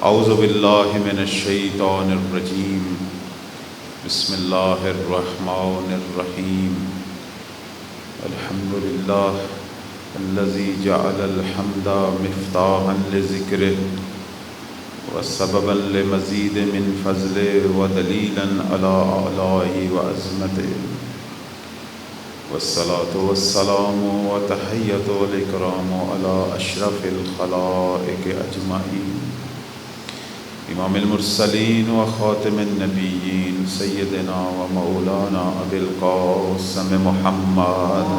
اعوذ باللہ من الشیطان الرجیم بسم اللہ الرحمن الرحیم الحمد للہ الذی جعل الحمد مفتاحا لذکرہ وسببا لمزید من فضلہ ودلیلا علی آلائہ وعظمتہ والصلاة والسلام وتحیۃ والاکرام علی اشرف الخلائق اجمعین امام المرسلین و خاتم النبیین سیدنا و مولانا ابی القاسم محمد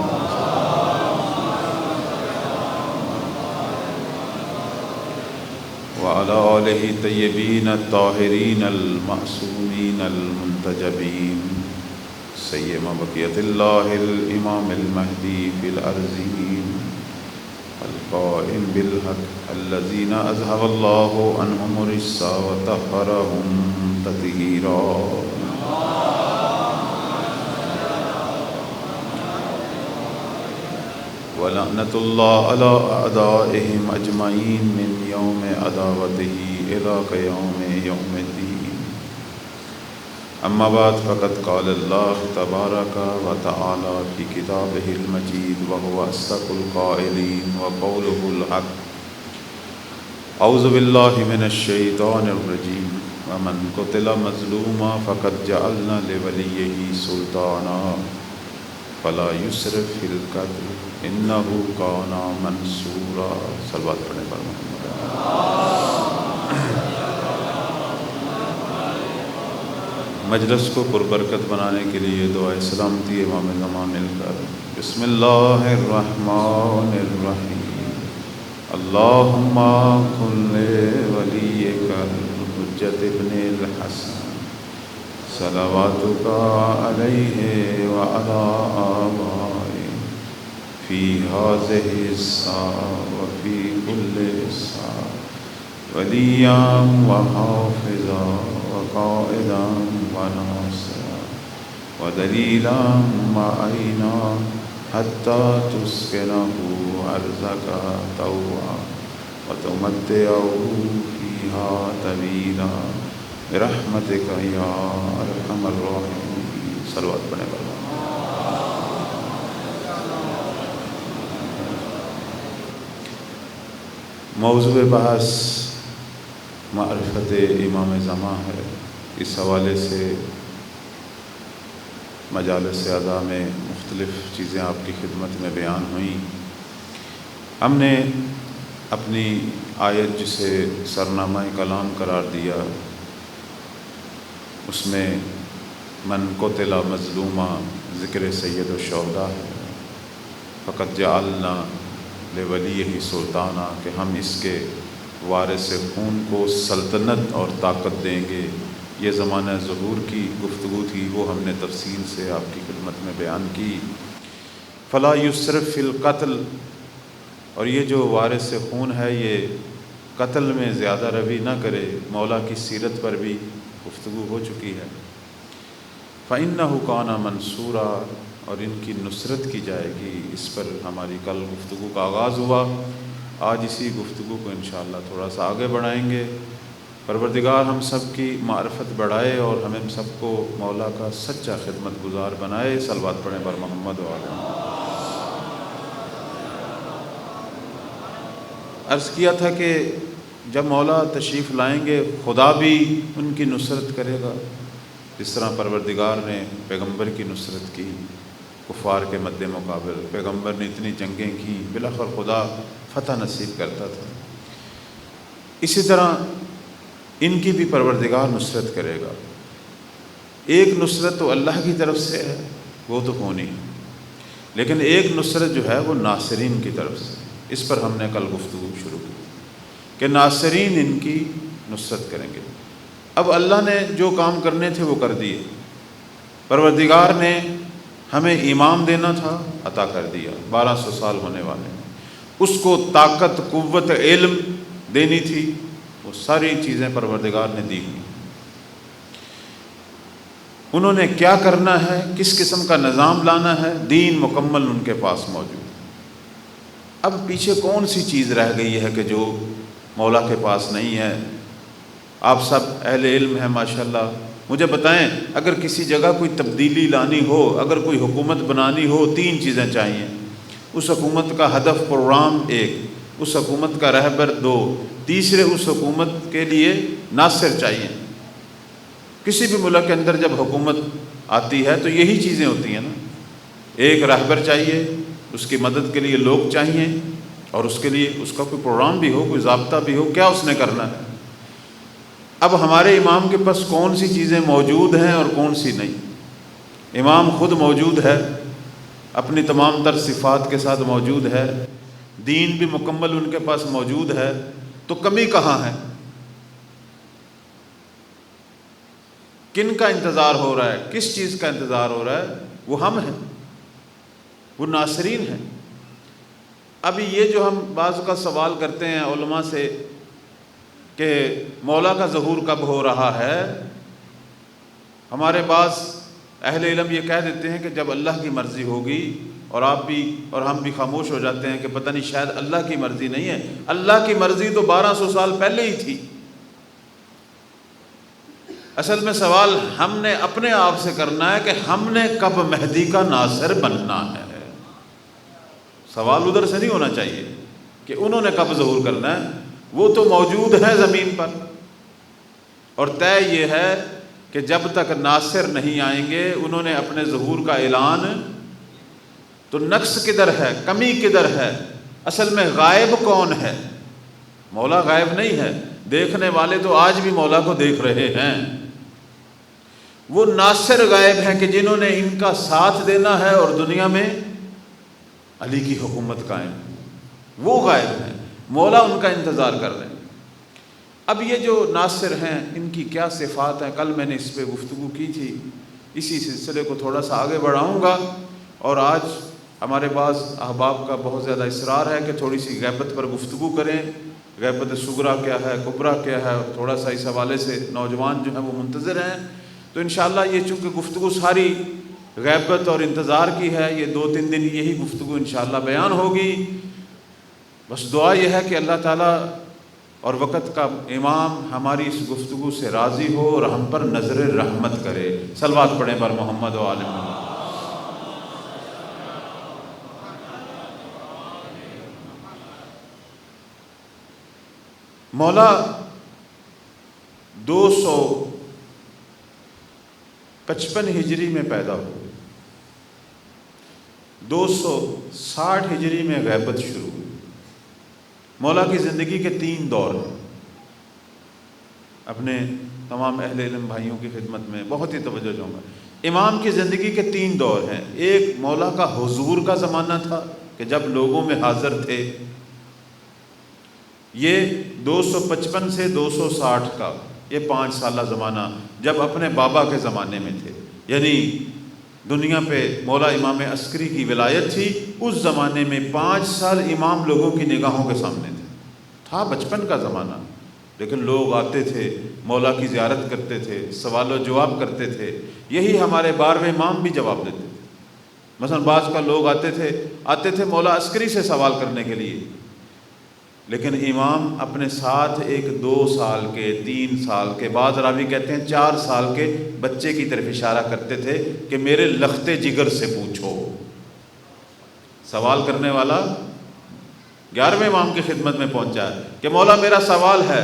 وعلی آلہ طیبین الطاہرین المعصومین المنتجبین سیما بقیت اللہ الامام المہدی فی الارضین القائم بالحق الذین اذهب اللہ عنہم الرجس وطہرہم تطہیرا ولعنۃ اللہ علی اعدائہم اجمعین من یوم عداوتہ الی قیام یوم الدین اما بعد فقد قال اللہ تبارک و تعالی فی کتابہ المجید وهو اصدق القائلین وقولہ الحق اعوذ باللہ من الشیطان الرجیم ومن قتل مظلوما فقد جعلنا لولیہ سلطانا فلا یسرف فی القتل انہ کان منصورا صلوات پڑھنے پر محمد مجلس کو پربرکت بنانے کے لیے دعائے سلامتی امام زمان مل کر بسم اللہ الرحمن الرحیم اللہم کن ولیک الحجۃ ابن الحسن صلواتک علیہ وعلی آبائہ فی ہذہ الساعة وفی کل ساعة ولیاً وحافظا وقائدا وناصرا ودلیلا معینا حتی تسکنہ ارضک طوعا وتمتعہ فیہا طویلا برحمتک یا ارحم الراحمین صلوات پڑھنے پر موضوع بحث معرفت امام زمان ہے۔ اس حوالے سے مجالس اعضاء میں مختلف چیزیں آپ کی خدمت میں بیان ہوئیں۔ ہم نے اپنی آیت جسے سرنامہ کلام قرار دیا، اس میں من قتل مظلوما ذکر سید الشہداء ہے، فقط جعلنا لولیہ سلطانہ کہ ہم اس کے وارث خون کو سلطنت اور طاقت دیں گے۔ یہ زمانہ ظہور کی گفتگو تھی، وہ ہم نے تفصیل سے آپ کی خدمت میں بیان کی۔ فلا یسرف فی القتل، اور یہ جو وارث خون ہے یہ قتل میں زیادہ روی نہ کرے۔ مولا کی سیرت پر بھی گفتگو ہو چکی ہے۔ فإنہ کان منصورا، اور ان کی نصرت کی جائے گی۔ اس پر ہماری کل گفتگو کا آغاز ہوا۔ آج اسی گفتگو کو انشاءاللہ تھوڑا سا آگے بڑھائیں گے۔ پروردگار ہم سب کی معرفت بڑھائے اور ہمیں سب کو مولا کا سچا خدمت گزار بنائے۔ صلوات پڑھیں پر محمد و آلہ۔ عرض کیا تھا کہ جب مولا تشریف لائیں گے خدا بھی ان کی نصرت کرے گا، جس طرح پروردگار نے پیغمبر کی نصرت کی کفار کے مد مقابل۔ پیغمبر نے اتنی جنگیں کی، بالآخر خدا فتح نصیب کرتا تھا۔ اسی طرح ان کی بھی پروردگار نصرت کرے گا۔ ایک نصرت تو اللہ کی طرف سے ہے، وہ تو ہونی ہے، لیکن ایک نصرت جو ہے وہ ناصرین کی طرف سے۔ اس پر ہم نے کل گفتگو شروع کی کہ ناصرین ان کی نصرت کریں گے۔ اب اللہ نے جو کام کرنے تھے وہ کر دیے۔ پروردگار نے ہمیں ایمان دینا تھا، عطا کر دیا، 1200 سال ہونے والے ہیں۔ اس کو طاقت، قوت، علم دینی تھی، وہ ساری چیزیں پروردگار نے دی ہوئی۔ انہوں نے کیا کرنا ہے، کس قسم کا نظام لانا ہے، دین مکمل ان کے پاس موجود۔ اب پیچھے کون سی چیز رہ گئی ہے کہ جو مولا کے پاس نہیں ہے؟ آپ سب اہل علم ہیں ماشاءاللہ، مجھے بتائیں اگر کسی جگہ کوئی تبدیلی لانی ہو، اگر کوئی حکومت بنانی ہو، 3 چیزیں چاہیے۔ اس حکومت کا ہدف پروگرام 1، اس حکومت کا رہبر 2، تیسرے اس حکومت کے لیے ناصر چاہیے۔ کسی بھی ملک کے اندر جب حکومت آتی ہے تو یہی چیزیں ہوتی ہیں نا، ایک رہبر چاہیے، اس کی مدد کے لیے لوگ چاہیے، اور اس کے لیے اس کا کوئی پروگرام بھی ہو، کوئی ضابطہ بھی ہو، کیا اس نے کرنا ہے۔ اب ہمارے امام کے پاس کون سی چیزیں موجود ہیں اور کون سی نہیں؟ امام خود موجود ہے، اپنی تمام تر صفات کے ساتھ موجود ہے، دین بھی مکمل ان کے پاس موجود ہے، تو کمی کہاں ہے؟ کن کا انتظار ہو رہا ہے؟ کس چیز کا انتظار ہو رہا ہے؟ وہ ہم ہیں، وہ ناصرین ہیں۔ ابھی یہ جو ہم بعض کا سوال کرتے ہیں علماء سے کہ مولا کا ظہور کب ہو رہا ہے، ہمارے بعض اہل علم یہ کہہ دیتے ہیں کہ جب اللہ کی مرضی ہوگی، اور آپ بھی اور ہم بھی خاموش ہو جاتے ہیں کہ پتہ نہیں شاید اللہ کی مرضی نہیں ہے۔ اللہ کی مرضی تو 1200 سال پہلے ہی تھی۔ اصل میں سوال ہم نے اپنے آپ سے کرنا ہے کہ ہم نے کب مہدی کا ناصر بننا ہے۔ سوال ادھر سے نہیں ہونا چاہیے کہ انہوں نے کب ظہور کرنا ہے، وہ تو موجود ہے زمین پر، اور طے یہ ہے کہ جب تک ناصر نہیں آئیں گے، انہوں نے اپنے ظہور کا اعلان، تو نقص کدھر ہے، کمی کدھر ہے؟ اصل میں غائب کون ہے؟ مولا غائب نہیں ہے، دیکھنے والے تو آج بھی مولا کو دیکھ رہے ہیں۔ وہ ناصر غائب ہیں کہ جنہوں نے ان کا ساتھ دینا ہے اور دنیا میں علی کی حکومت قائم، وہ غائب ہیں، مولا ان کا انتظار کر رہے ہیں۔ اب یہ جو ناصر ہیں ان کی کیا صفات ہیں؟ کل میں نے اس پہ گفتگو کی تھی، اسی سلسلے کو تھوڑا سا آگے بڑھاؤں گا، اور آج ہمارے بعض احباب کا بہت زیادہ اصرار ہے کہ تھوڑی سی غیبت پر گفتگو کریں، غیبت صغریٰ کیا ہے، کبریٰ کیا ہے، تھوڑا سا اس حوالے سے نوجوان جو ہیں وہ منتظر ہیں۔ تو انشاءاللہ یہ چونکہ گفتگو ساری غیبت اور انتظار کی ہے، یہ 2-3 دن یہی گفتگو انشاءاللہ بیان ہوگی۔ بس دعا یہ ہے کہ اللہ تعالیٰ اور وقت کا امام ہماری اس گفتگو سے راضی ہو اور ہم پر نظر رحمت کرے۔ صلوات پڑھیں بر محمد و آل محمد۔ مولا 255 ہجری میں پیدا ہوئے، 260 ہجری میں غیبت شروع ہوئی۔ مولا کی زندگی کے 3 دور ہیں۔ اپنے تمام اہل علم بھائیوں کی خدمت میں بہت ہی توجہ چاہوں گا۔ امام کی زندگی کے 3 دور ہیں۔ ایک مولا کا حضور کا زمانہ تھا کہ جب لوگوں میں حاضر تھے، یہ 255 سے 260 کا، یہ 5 سالہ زمانہ جب اپنے بابا کے زمانے میں تھے، یعنی دنیا پہ مولا امام عسکری کی ولایت تھی، اس زمانے میں 5 سال امام لوگوں کی نگاہوں کے سامنے تھا بچپن کا زمانہ، لیکن لوگ آتے تھے، مولا کی زیارت کرتے تھے، سوال و جواب کرتے تھے۔ یہی ہمارے 12ویں امام بھی جواب دیتے تھے۔ مثلا بعض کا لوگ آتے تھے مولا عسکری سے سوال کرنے کے لیے، لیکن امام اپنے ساتھ ایک 2 سال کے، 3 سال کے، بعض راوی کہتے ہیں 4 سال کے بچے کی طرف اشارہ کرتے تھے کہ میرے لخت جگر سے پوچھو۔ سوال کرنے والا 11ویں امام کی خدمت میں پہنچا ہے کہ مولا میرا سوال ہے۔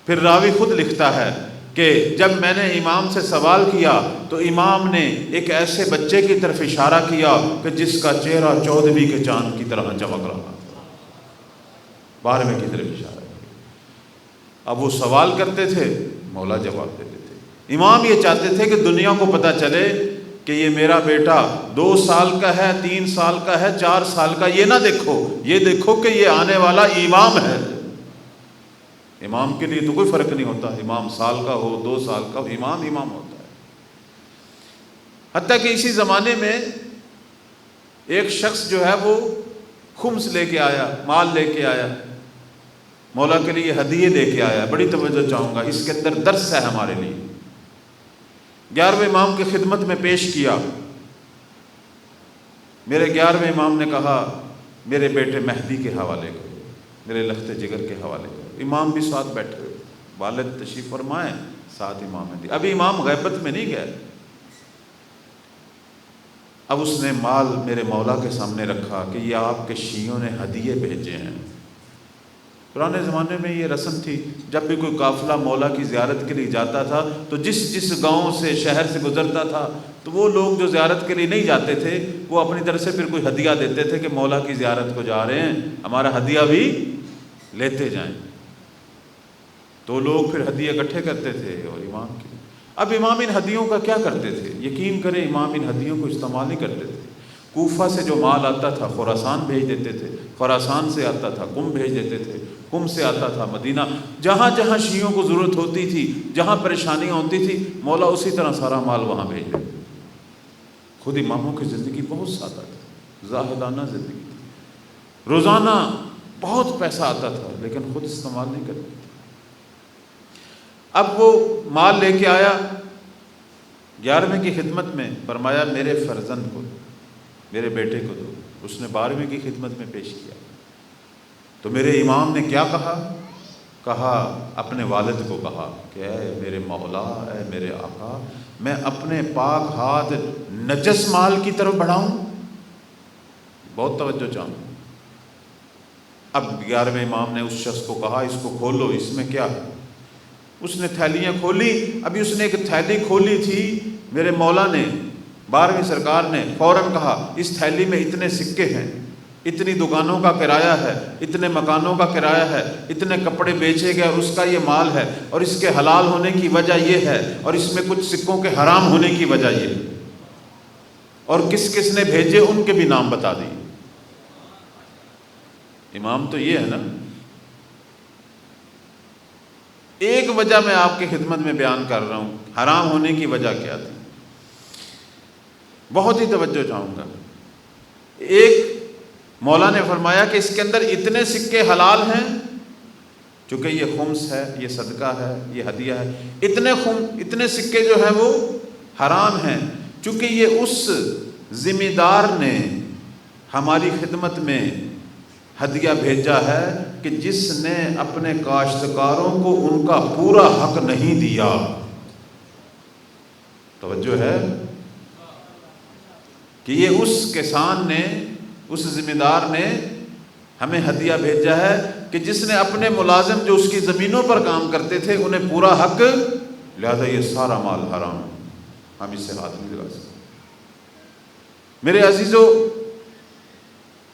پھر راوی خود لکھتا ہے کہ جب میں نے امام سے سوال کیا تو امام نے ایک ایسے بچے کی طرف اشارہ کیا کہ جس کا چہرہ 14ویں کے چاند کی طرح چمک رہا تھا، 12ویں کی طرف اشارہ کیا۔ اب وہ سوال کرتے تھے، مولا جواب دیتے تھے۔ امام یہ چاہتے تھے کہ دنیا کو پتہ چلے کہ یہ میرا بیٹا 2 سال کا ہے، 3 سال کا ہے، 4 سال کا، یہ نہ دیکھو، یہ دیکھو کہ یہ آنے والا امام ہے۔ امام کے لیے تو کوئی فرق نہیں ہوتا، امام سال کا ہو، 2 سال کا ہو، امام امام ہوتا ہے۔ حتیٰ کہ اسی زمانے میں ایک شخص جو ہے وہ خمس لے کے آیا، مال لے کے آیا، مولا کے لیے ہدیے لے کے آیا۔ بڑی توجہ چاہوں گا، اس کے اندر درس ہے ہمارے لیے۔ 11ویں امام کی خدمت میں پیش کیا۔ میرے 11ویں امام نے کہا میرے بیٹے مہدی کے حوالے کرو، میرے لخت جگر کے حوالے کرو۔ امام بھی ساتھ بیٹھے ہوئے، والد تشریف فرمائیں، ساتھ امام مہدی۔ ابھی امام غیبت میں نہیں گئے، اب اس نے مال میرے مولا کے سامنے رکھا کہ یہ آپ کے شیعوں نے ہدیے بھیجے ہیں۔ پرانے زمانے میں یہ رسم تھی، جب بھی کوئی قافلہ مولا کی زیارت کے لیے جاتا تھا تو جس گاؤں سے شہر سے گزرتا تھا تو وہ لوگ جو زیارت کے لیے نہیں جاتے تھے وہ اپنی طرف سے پھر کوئی ہدیہ دیتے تھے کہ مولا کی زیارت کو جا رہے ہیں، ہمارا ہدیہ بھی لیتے جائیں۔ تو لوگ پھر ہدیے اکٹھے کرتے تھے اور امام کے، اب امام ان ہدیوں کا کیا کرتے تھے؟ یقین کریں امام ان ہدیوں کو استعمال نہیں کرتے تھے۔ کوفہ سے جو مال آتا تھا خراسان بھیج دیتے تھے، خراسان سے آتا تھا قم بھیج دیتے تھے، قم سے آتا تھا مدینہ، جہاں جہاں شیعوں کو ضرورت ہوتی تھی، جہاں پریشانیاں ہوتی تھی، مولا اسی طرح سارا مال وہاں بھیج دیتے۔ خود اماموں کی زندگی بہت سادہ تھی، زاہدانہ زندگی تھی، روزانہ بہت پیسہ آتا تھا لیکن خود استعمال نہیں کرتے تھے۔ اب وہ مال لے کے آیا 11ویں کی خدمت میں، فرمایا میرے فرزند کو، میرے بیٹے کو دو۔ اس نے 12ویں کی خدمت میں پیش کیا تو میرے امام نے کیا کہا اپنے والد کو کہا کہ اے میرے مولا، اے میرے آقا، میں اپنے پاک ہاتھ نجس مال کی طرف بڑھاؤں؟ بہت توجہ چاہوں۔ اب 11ویں امام نے اس شخص کو کہا اس کو کھولو، اس میں کیا ہے؟ اس نے تھیلیاں کھولی۔ ابھی اس نے ایک تھیلی کھولی تھی، میرے مولا نے 12ویں سرکار نے فوراً کہا اس تھیلی میں اتنے سکے ہیں، اتنی دکانوں کا کرایہ ہے، اتنے مکانوں کا کرایہ ہے، اتنے کپڑے بیچے گئے اور اس کا یہ مال ہے، اور اس کے حلال ہونے کی وجہ یہ ہے، اور اس میں کچھ سکوں کے حرام ہونے کی وجہ یہ ہے، اور کس کس نے بھیجے ان کے بھی نام بتا دیے۔ امام تو یہ ہے نا۔ ایک وجہ میں آپ کی خدمت میں بیان کر رہا ہوں، حرام ہونے کی وجہ کیا تھی؟ بہت ہی توجہ چاہوں گا۔ ایک مولا نے فرمایا کہ اس کے اندر اتنے سکے حلال ہیں، چونکہ یہ خمس ہے، یہ صدقہ ہے، یہ ہدیہ ہے، اتنے سکے جو ہیں وہ حرام ہیں، چونکہ یہ اس ذمہ دار نے ہماری خدمت میں ہدیہ بھیجا ہے کہ جس نے اپنے کاشتکاروں کو ان کا پورا حق نہیں دیا۔ توجہ ہے کہ یہ اس کسان نے، اس ذمہ دار نے ہمیں ہدیہ بھیجا ہے کہ جس نے اپنے ملازم جو اس کی زمینوں پر کام کرتے تھے انہیں پورا حق، لہذا یہ سارا مال حرام، ہم اس سے ہاتھ نہیں لگا سکتے۔ میرے عزیزو،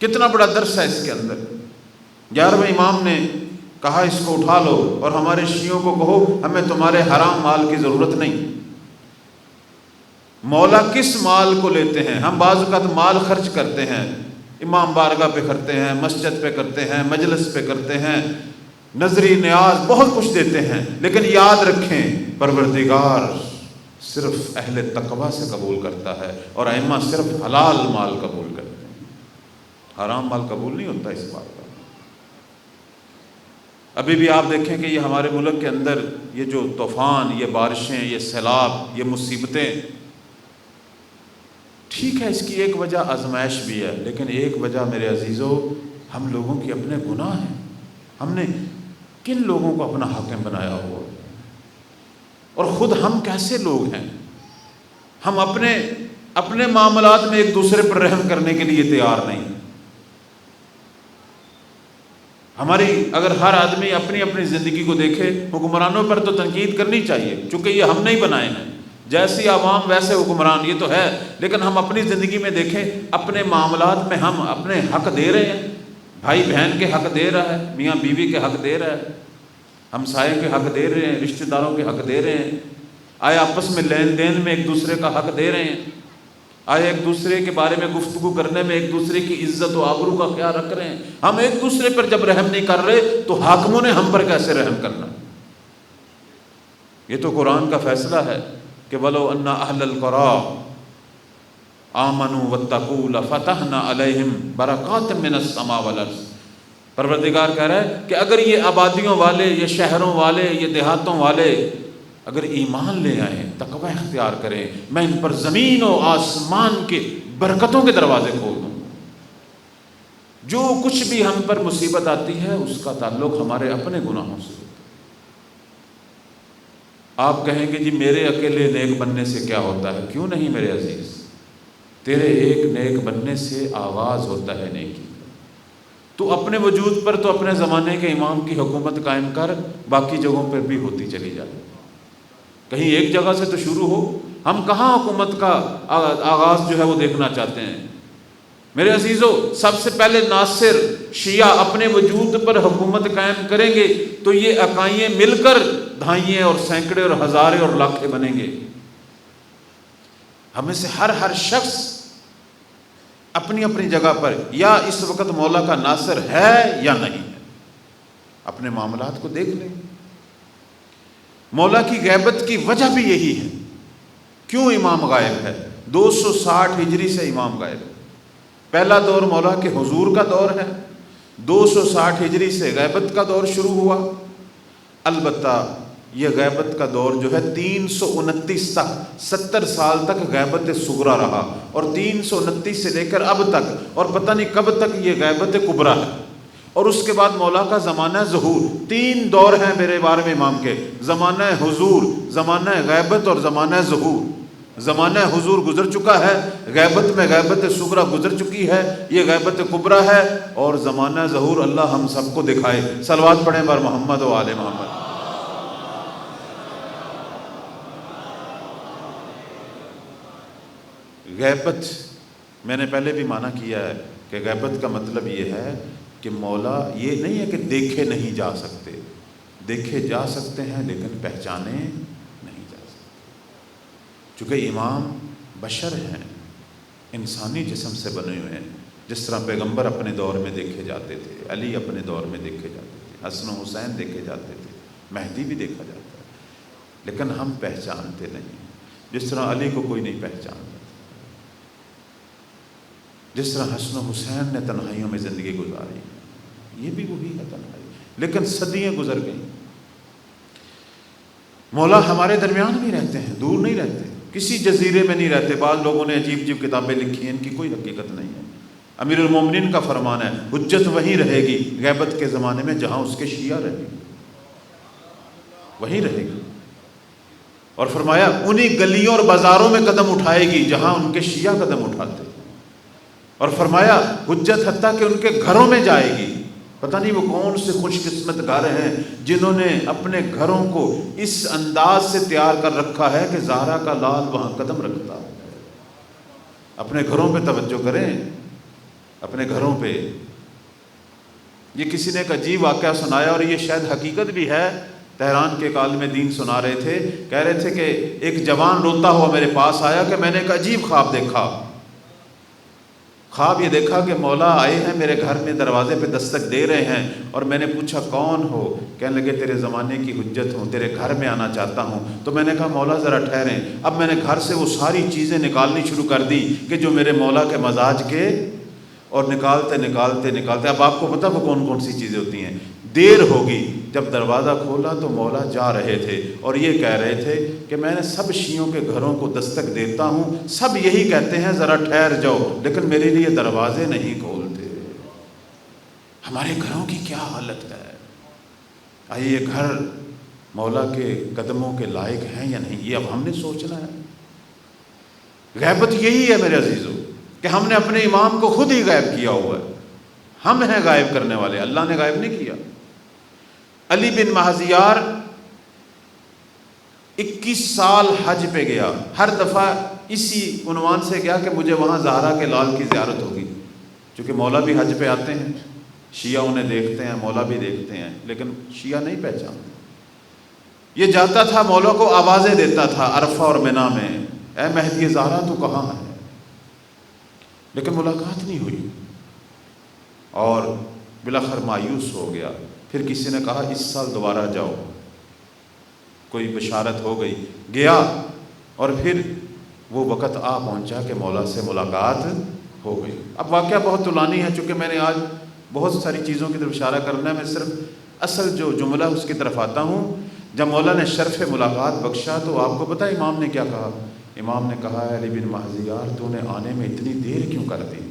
کتنا بڑا درس ہے اس کے اندر۔ 11ویں امام نے کہا اس کو اٹھا لو اور ہمارے شیعوں کو کہو ہمیں تمہارے حرام مال کی ضرورت نہیں۔ مولا کس مال کو لیتے ہیں؟ ہم بعض اوقات مال خرچ کرتے ہیں، امام بارگاہ پہ کرتے ہیں، مسجد پہ کرتے ہیں، مجلس پہ کرتے ہیں، نظری نیاز بہت کچھ دیتے ہیں، لیکن یاد رکھیں پروردگار صرف اہل تقوی سے قبول کرتا ہے اور ائمہ صرف حلال مال قبول کرتے ہیں، حرام مال قبول نہیں ہوتا۔ اس بات کا ابھی بھی آپ دیکھیں کہ یہ ہمارے ملک کے اندر یہ جو طوفان، یہ بارشیں، یہ سیلاب، یہ مصیبتیں، ٹھیک ہے اس کی ایک وجہ آزمائش بھی ہے، لیکن ایک وجہ میرے عزیزو ہم لوگوں کے اپنے گناہ ہیں۔ ہم نے کن لوگوں کو اپنا حاکم بنایا ہوا، اور خود ہم کیسے لوگ ہیں؟ ہم اپنے معاملات میں ایک دوسرے پر رحم کرنے کے لیے تیار نہیں۔ ہماری اگر ہر آدمی اپنی اپنی زندگی کو دیکھے، حکمرانوں پر تو تنقید کرنی چاہیے چونکہ یہ ہم نہیں بنائے ہیں، جیسی عوام ویسے حکمران، یہ تو ہے، لیکن ہم اپنی زندگی میں دیکھیں اپنے معاملات میں ہم اپنے حق دے رہے ہیں؟ بھائی بہن کے حق دے رہا ہے، میاں بیوی کے حق دے رہا ہے، ہمسائے کے حق دے رہے ہیں، رشتہ داروں کے حق دے رہے ہیں؟ آیا آپس میں لین دین میں ایک دوسرے کا حق دے رہے ہیں؟ آیا ایک دوسرے کے بارے میں گفتگو کرنے میں ایک دوسرے کی عزت و آبرو کا خیال رکھ رہے ہیں؟ ہم ایک دوسرے پر جب رحم نہیں کر رہے تو حاکموں نے ہم پر کیسے رحم کرنا؟ یہ تو قرآن کا فیصلہ ہے کہ وَلَوْ أَنَّ أَهْلَ الْقُرَىٰ آمَنُوا وَاتَّقُوا لَفَتَحْنَا عَلَيْهِمْ بَرَكَاتٍ مِّنَ السَّمَاءِ وَالْأَرْضِ۔ پروردگار کہہ رہا ہے کہ اگر یہ آبادیوں والے، یہ شہروں والے، یہ دیہاتوں والے اگر ایمان لے آئیں، تقوی اختیار کریں، میں ان پر زمین و آسمان کے برکتوں کے دروازے کھول دوں۔ جو کچھ بھی ہم پر مصیبت آتی ہے اس کا تعلق ہمارے اپنے گناہوں سے ہوتا ہے۔ آپ کہیں گے جی میرے اکیلے نیک بننے سے کیا ہوتا ہے؟ کیوں نہیں میرے عزیز، تیرے ایک نیک بننے سے آغاز ہوتا ہے نیکی۔ تو اپنے وجود پر تو اپنے زمانے کے امام کی حکومت قائم کر، باقی جگہوں پر بھی ہوتی چلی جائے، کہیں ایک جگہ سے تو شروع ہو۔ ہم کہاں حکومت کا آغاز جو ہے وہ دیکھنا چاہتے ہیں؟ میرے عزیزو، سب سے پہلے ناصر شیعہ اپنے وجود پر حکومت قائم کریں گے تو یہ اکائییں مل کر دھائییں اور سینکڑے اور ہزارے اور لاکھیں بنیں گے۔ ہمیں سے ہر شخص اپنی اپنی جگہ پر یا اس وقت مولا کا ناصر ہے یا نہیں ہے، اپنے معاملات کو دیکھ لیں۔ مولا کی غیبت کی وجہ بھی یہی ہے۔ کیوں امام غائب ہے؟ 260 ہجری سے امام غائب ہے۔ پہلا دور مولا کے حضور کا دور ہے، 260 ہجری سے غیبت کا دور شروع ہوا۔ البتہ یہ غیبت کا دور جو ہے 329 تک، 70 سال تک غیبت صغریٰ رہا، اور 329 سے لے کر اب تک، اور پتہ نہیں کب تک یہ غیبت کبریٰ ہے۔ اور اس کے بعد مولا کا زمانہ ظہور۔ 3 دور ہیں میرے بارے میں امام کے: زمانہ حضور، زمانہ غیبت اور زمانہ ظہور۔ زمانہ حضور گزر چکا ہے، غیبت میں غیبت صغریٰ گزر چکی ہے، یہ غیبت کبریٰ ہے، اور زمانہ ظہور اللہ ہم سب کو دکھائے۔ صلوات پڑھیں بر محمد و آل محمد۔ غیبت میں نے پہلے بھی معنی کیا ہے کہ غیبت کا مطلب یہ ہے کہ مولا یہ نہیں ہے کہ دیکھے نہیں جا سکتے، دیکھے جا سکتے ہیں لیکن پہچانے نہیں جا سکتے، چونکہ امام بشر ہیں، انسانی جسم سے بنے ہوئے ہیں۔ جس طرح پیغمبر اپنے دور میں دیکھے جاتے تھے، علی اپنے دور میں دیکھے جاتے تھے، حسن و حسین دیکھے جاتے تھے، مہدی بھی دیکھا جاتا ہے، لیکن ہم پہچانتے نہیں، جس طرح علی کو کوئی نہیں پہچانتا، جس طرح حسن و حسین نے تنہائیوں میں زندگی گزاری، یہ بھی وہی ہے تنہائی، لیکن صدیاں گزر گئیں۔ مولا ہمارے درمیان بھی رہتے ہیں، دور نہیں رہتے، کسی جزیرے میں نہیں رہتے۔ بعض لوگوں نے عجیب عجیب کتابیں لکھی ہیں، ان کی کوئی حقیقت نہیں ہے۔ امیر المومنین کا فرمان ہے حجت وہیں رہے گی غیبت کے زمانے میں جہاں اس کے شیعہ رہیں گے، وہیں رہے گی، اور فرمایا انہی گلیوں اور بازاروں میں قدم اٹھائے گی جہاں ان کے شیعہ قدم اٹھاتے، اور فرمایا حجت حتیٰ کہ ان کے گھروں میں جائے گی۔ پتہ نہیں وہ کون سے خوش قسمت گھر ہیں جنہوں نے اپنے گھروں کو اس انداز سے تیار کر رکھا ہے کہ زہرا کا لال وہاں قدم رکھتا ہے۔ اپنے گھروں پہ توجہ کریں، اپنے گھروں پہ۔ یہ کسی نے ایک عجیب واقعہ سنایا، اور یہ شاید حقیقت بھی ہے۔ تہران کے عالم دین سنا رہے تھے، کہہ رہے تھے کہ ایک جوان روتا ہوا میرے پاس آیا کہ میں نے ایک عجیب خواب دیکھا۔ خواب یہ دیکھا کہ مولا آئے ہیں میرے گھر میں، دروازے پہ دستک دے رہے ہیں، اور میں نے پوچھا کون ہو؟ کہنے لگے تیرے زمانے کی حجت ہوں، تیرے گھر میں آنا چاہتا ہوں۔ تو میں نے کہا مولا ذرا ٹھہریں۔ اب میں نے گھر سے وہ ساری چیزیں نکالنی شروع کر دی کہ جو میرے مولا کے مزاج کے، اور نکالتے نکالتے نکالتے اب آپ کو پتہ وہ کون کون سی چیزیں ہوتی ہیں۔ دیر ہوگی، جب دروازہ کھولا تو مولا جا رہے تھے، اور یہ کہہ رہے تھے کہ میں نے سب شیعوں کے گھروں کو دستک دیتا ہوں، سب یہی کہتے ہیں ذرا ٹھہر جاؤ، لیکن میرے لیے دروازے نہیں کھولتے۔ ہمارے گھروں کی کیا حالت ہے؟ آئیے یہ گھر مولا کے قدموں کے لائق ہیں یا نہیں، یہ اب ہم نے سوچنا ہے۔ غیبت یہی ہے میرے عزیزو کہ ہم نے اپنے امام کو خود ہی غائب کیا ہوا ہے۔ ہم ہیں غائب کرنے والے، اللہ نے غائب نہیں کیا۔ علی بن مہزیار 21 سال حج پہ گیا، ہر دفعہ اسی عنوان سے گیا کہ مجھے وہاں زہرا کے لال کی زیارت ہوگی، چونکہ مولا بھی حج پہ آتے ہیں، شیعہ انہیں دیکھتے ہیں، مولا بھی دیکھتے ہیں، لیکن شیعہ نہیں پہچانتے۔ یہ جاتا تھا، مولا کو آوازیں دیتا تھا عرفہ اور منی میں، اے مہدی زہرا تو کہاں ہے؟ لیکن ملاقات نہیں ہوئی، اور بالآخر مایوس ہو گیا۔ پھر کسی نے کہا اس سال دوبارہ جاؤ، کوئی بشارت ہو گئی، گیا، اور پھر وہ وقت آ پہنچا کہ مولا سے ملاقات ہو گئی۔ اب واقعہ بہت طولانی ہے، چونکہ میں نے آج بہت ساری چیزوں کی طرف اشارہ کرنا ہے، میں صرف اصل جو جملہ اس کی طرف آتا ہوں۔ جب مولا نے شرف ملاقات بخشا تو آپ کو پتہ امام نے کیا کہا؟ امام نے کہا علی بن مہزیار تو نے آنے میں اتنی دیر کیوں کر دی؟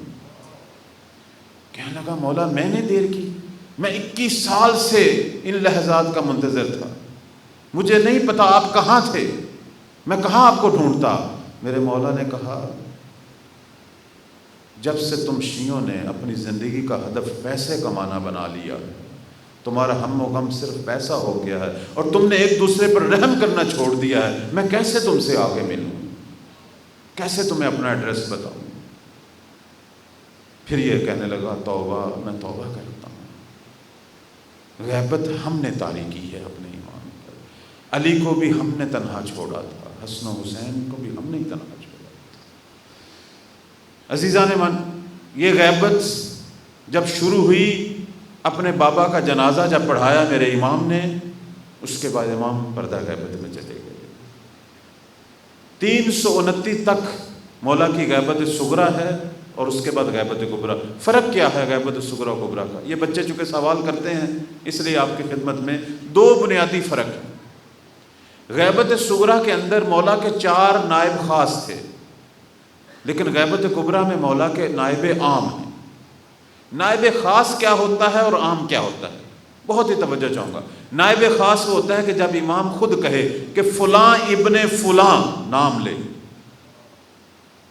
کہنے لگا مولا میں نے دیر کی، میں 21 سال سے ان لحظات کا منتظر تھا، مجھے نہیں پتا آپ کہاں تھے، میں کہاں آپ کو ڈھونڈتا۔ میرے مولا نے کہا جب سے تم شیعوں نے اپنی زندگی کا ہدف پیسے کمانا بنا لیا، تمہارا ہم و غم صرف پیسہ ہو گیا ہے، اور تم نے ایک دوسرے پر رحم کرنا چھوڑ دیا ہے، میں کیسے تم سے آگے ملوں، کیسے تمہیں اپنا ایڈریس بتاؤں۔ پھر یہ کہنے لگا توبہ، میں توبہ کرتا ہوں، غیبت ہم نے طاری کی ہے اپنے ایمان پر، علی کو بھی ہم نے تنہا چھوڑا تھا، حسن و حسین کو بھی ہم نے ہی تنہا چھوڑا تھا۔ عزیزان من، یہ غیبت جب شروع ہوئی، اپنے بابا کا جنازہ جب پڑھایا میرے امام نے، اس کے بعد امام پردہ غیبت میں چلے گئے۔ 329 تک مولا کی غیبت صغرا ہے، اور اس کے بعد غیبت کبریٰ۔ فرق کیا ہے غیبت صغرا و کبریٰ کا؟ یہ بچے چونکہ سوال کرتے ہیں، اس لیے آپ کی خدمت میں 2 بنیادی فرق ہیں۔ غیبت صغرا کے اندر مولا کے 4 نائب خاص تھے، لیکن غیبت کبریٰ میں مولا کے نائب عام ہیں۔ نائب خاص کیا ہوتا ہے اور عام کیا ہوتا ہے؟ بہت ہی توجہ چاہوں گا۔ نائب خاص وہ ہوتا ہے کہ جب امام خود کہے کہ فلاں ابن فلاں نام لے۔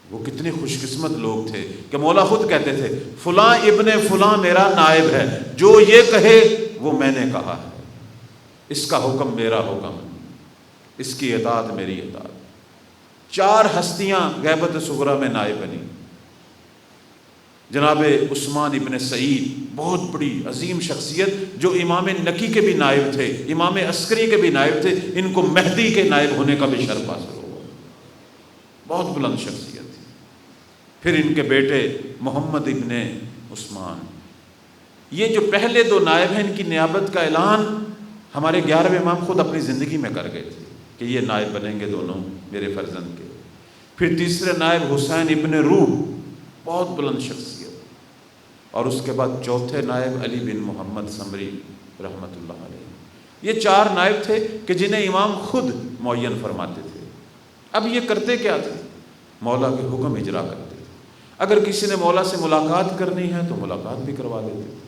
وہ کتنے خوش قسمت لوگ تھے کہ مولا خود کہتے تھے فلاں ابن فلاں میرا نائب ہے، جو یہ کہے وہ میں نے کہا ہے، اس کا حکم میرا حکم ہے، اس کی اطاعت میری اطاعت۔ 4 ہستیاں غیبت صغرا میں نائب بنی۔ جناب عثمان ابن سعید، بہت بڑی عظیم شخصیت، جو امام نکی کے بھی نائب تھے، امام عسکری کے بھی نائب تھے، ان کو مہدی کے نائب ہونے کا بھی شرف حاصل ہوا، بہت بلند شخصیت تھی۔ پھر ان کے بیٹے محمد ابن عثمان، یہ جو پہلے 2 نائب ہیں، ان کی نیابت کا اعلان ہمارے 11ویں امام خود اپنی زندگی میں کر گئے تھے کہ یہ نائب بنیں گے دونوں میرے فرزند کے۔ پھر تیسرے نائب حسین ابن روح، بہت بلند شخصیت، اور اس کے بعد چوتھے نائب علی بن محمد سمری رحمۃ اللہ علیہ۔ یہ 4 نائب تھے کہ جنہیں امام خود معین فرماتے تھے۔ اب یہ کرتے کیا تھے؟ مولا کے حکم اجرا کرتے تھے۔ اگر کسی نے مولا سے ملاقات کرنی ہے تو ملاقات بھی کروا دیتے تھے۔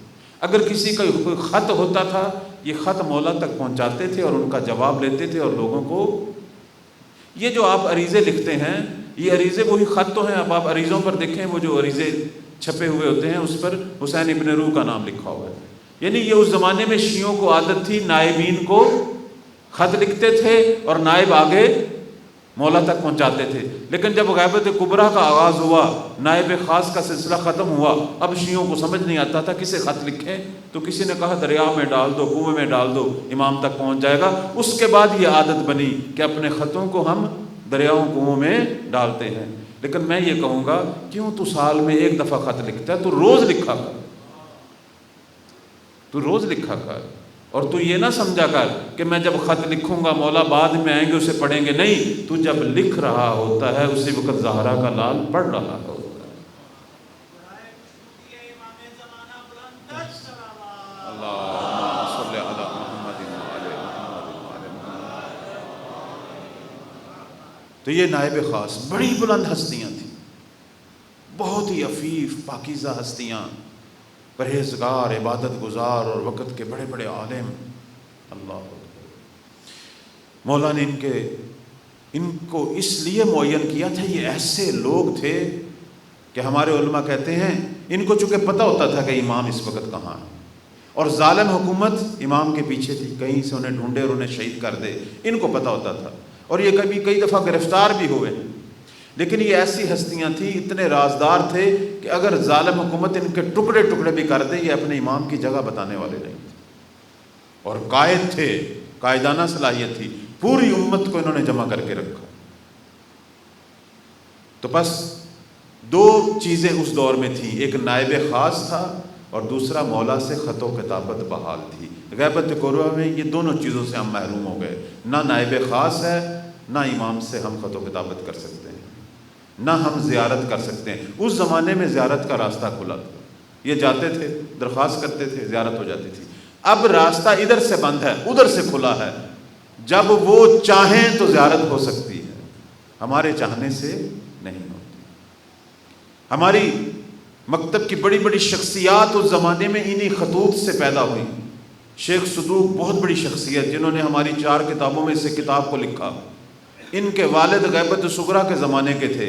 اگر کسی کا کوئی خط ہوتا تھا، یہ خط مولا تک پہنچاتے تھے اور ان کا جواب لیتے تھے، اور لوگوں کو یہ جو آپ عریضے لکھتے ہیں، یہ عریضے وہی خط تو ہیں۔ اب آپ عریضوں پر دیکھیں، وہ جو عریضے چھپے ہوئے ہوتے ہیں اس پر حسین ابن روح کا نام لکھا ہوا ہے۔ یعنی یہ اس زمانے میں شیعوں کو عادت تھی، نائبین کو خط لکھتے تھے اور نائب آگے مولا تک پہنچاتے تھے۔ لیکن جب غیبت کبریٰ کا آغاز ہوا، نائب خاص کا سلسلہ ختم ہوا، اب شیعوں کو سمجھ نہیں آتا تھا کسے خط لکھیں، تو کسی نے کہا دریا میں ڈال دو، کنویں میں ڈال دو، امام تک پہنچ جائے گا۔ اس کے بعد یہ عادت بنی کہ اپنے خطوں کو ہم دریاؤں کنووں میں ڈالتے ہیں۔ لیکن میں یہ کہوں گا، کیوں تو سال میں 1 دفعہ خط لکھتا ہے؟ تو روز لکھا کر، تو روز لکھا کر، اور تو یہ نہ سمجھا کر کہ میں جب خط لکھوں گا مولا بعد میں آئیں گے اسے پڑھیں گے۔ نہیں، تو جب لکھ رہا ہوتا ہے اسی وقت زہرا کا لال پڑھ رہا ہوتا ہے۔ تو یہ نائب خاص بڑی بلند ہستیاں تھیں، بہت ہی عفیف پاکیزہ ہستیاں، پرہیزگار، عبادت گزار اور وقت کے بڑے بڑے عالم۔ اللہ مولا نے ان کو اس لیے معین کیا تھا، یہ ایسے لوگ تھے کہ ہمارے علماء کہتے ہیں ان کو چونکہ پتہ ہوتا تھا کہ امام اس وقت کہاں ہے، اور ظالم حکومت امام کے پیچھے تھی، کہیں سے انہیں ڈھونڈے اور انہیں شہید کر دے، ان کو پتہ ہوتا تھا، اور یہ کئی دفعہ گرفتار بھی ہوئے ہیں۔ لیکن یہ ایسی ہستیاں تھیں، اتنے رازدار تھے کہ اگر ظالم حکومت ان کے ٹکڑے ٹکڑے بھی کر دے، یہ اپنے امام کی جگہ بتانے والے نہیں تھے، اور قائد تھے، قائدانہ صلاحیت تھی، پوری امت کو انہوں نے جمع کر کے رکھا۔ تو بس 2 چیزیں اس دور میں تھیں، ایک نائب خاص تھا اور دوسرا مولا سے خط و کتابت بحال تھی۔ غیبت کبریٰ میں یہ دونوں چیزوں سے ہم محروم ہو گئے، نہ نائب خاص ہے، نہ امام سے ہم خط و کتابت کر سکتے ہیں، نہ ہم زیارت کر سکتے ہیں۔ اس زمانے میں زیارت کا راستہ کھلا تھا، یہ جاتے تھے، درخواست کرتے تھے، زیارت ہو جاتی تھی۔ اب راستہ ادھر سے بند ہے، ادھر سے کھلا ہے، جب وہ چاہیں تو زیارت ہو سکتی ہے، ہمارے چاہنے سے نہیں ہوتی۔ ہماری مکتب کی بڑی بڑی شخصیات اس زمانے میں انہی خطوط سے پیدا ہوئی۔ شیخ صدوق بہت بڑی شخصیت، جنہوں نے ہماری 4 کتابوں میں سے کتاب کو لکھا۔ ان کے والد غیبت صغریٰ کے زمانے کے تھے،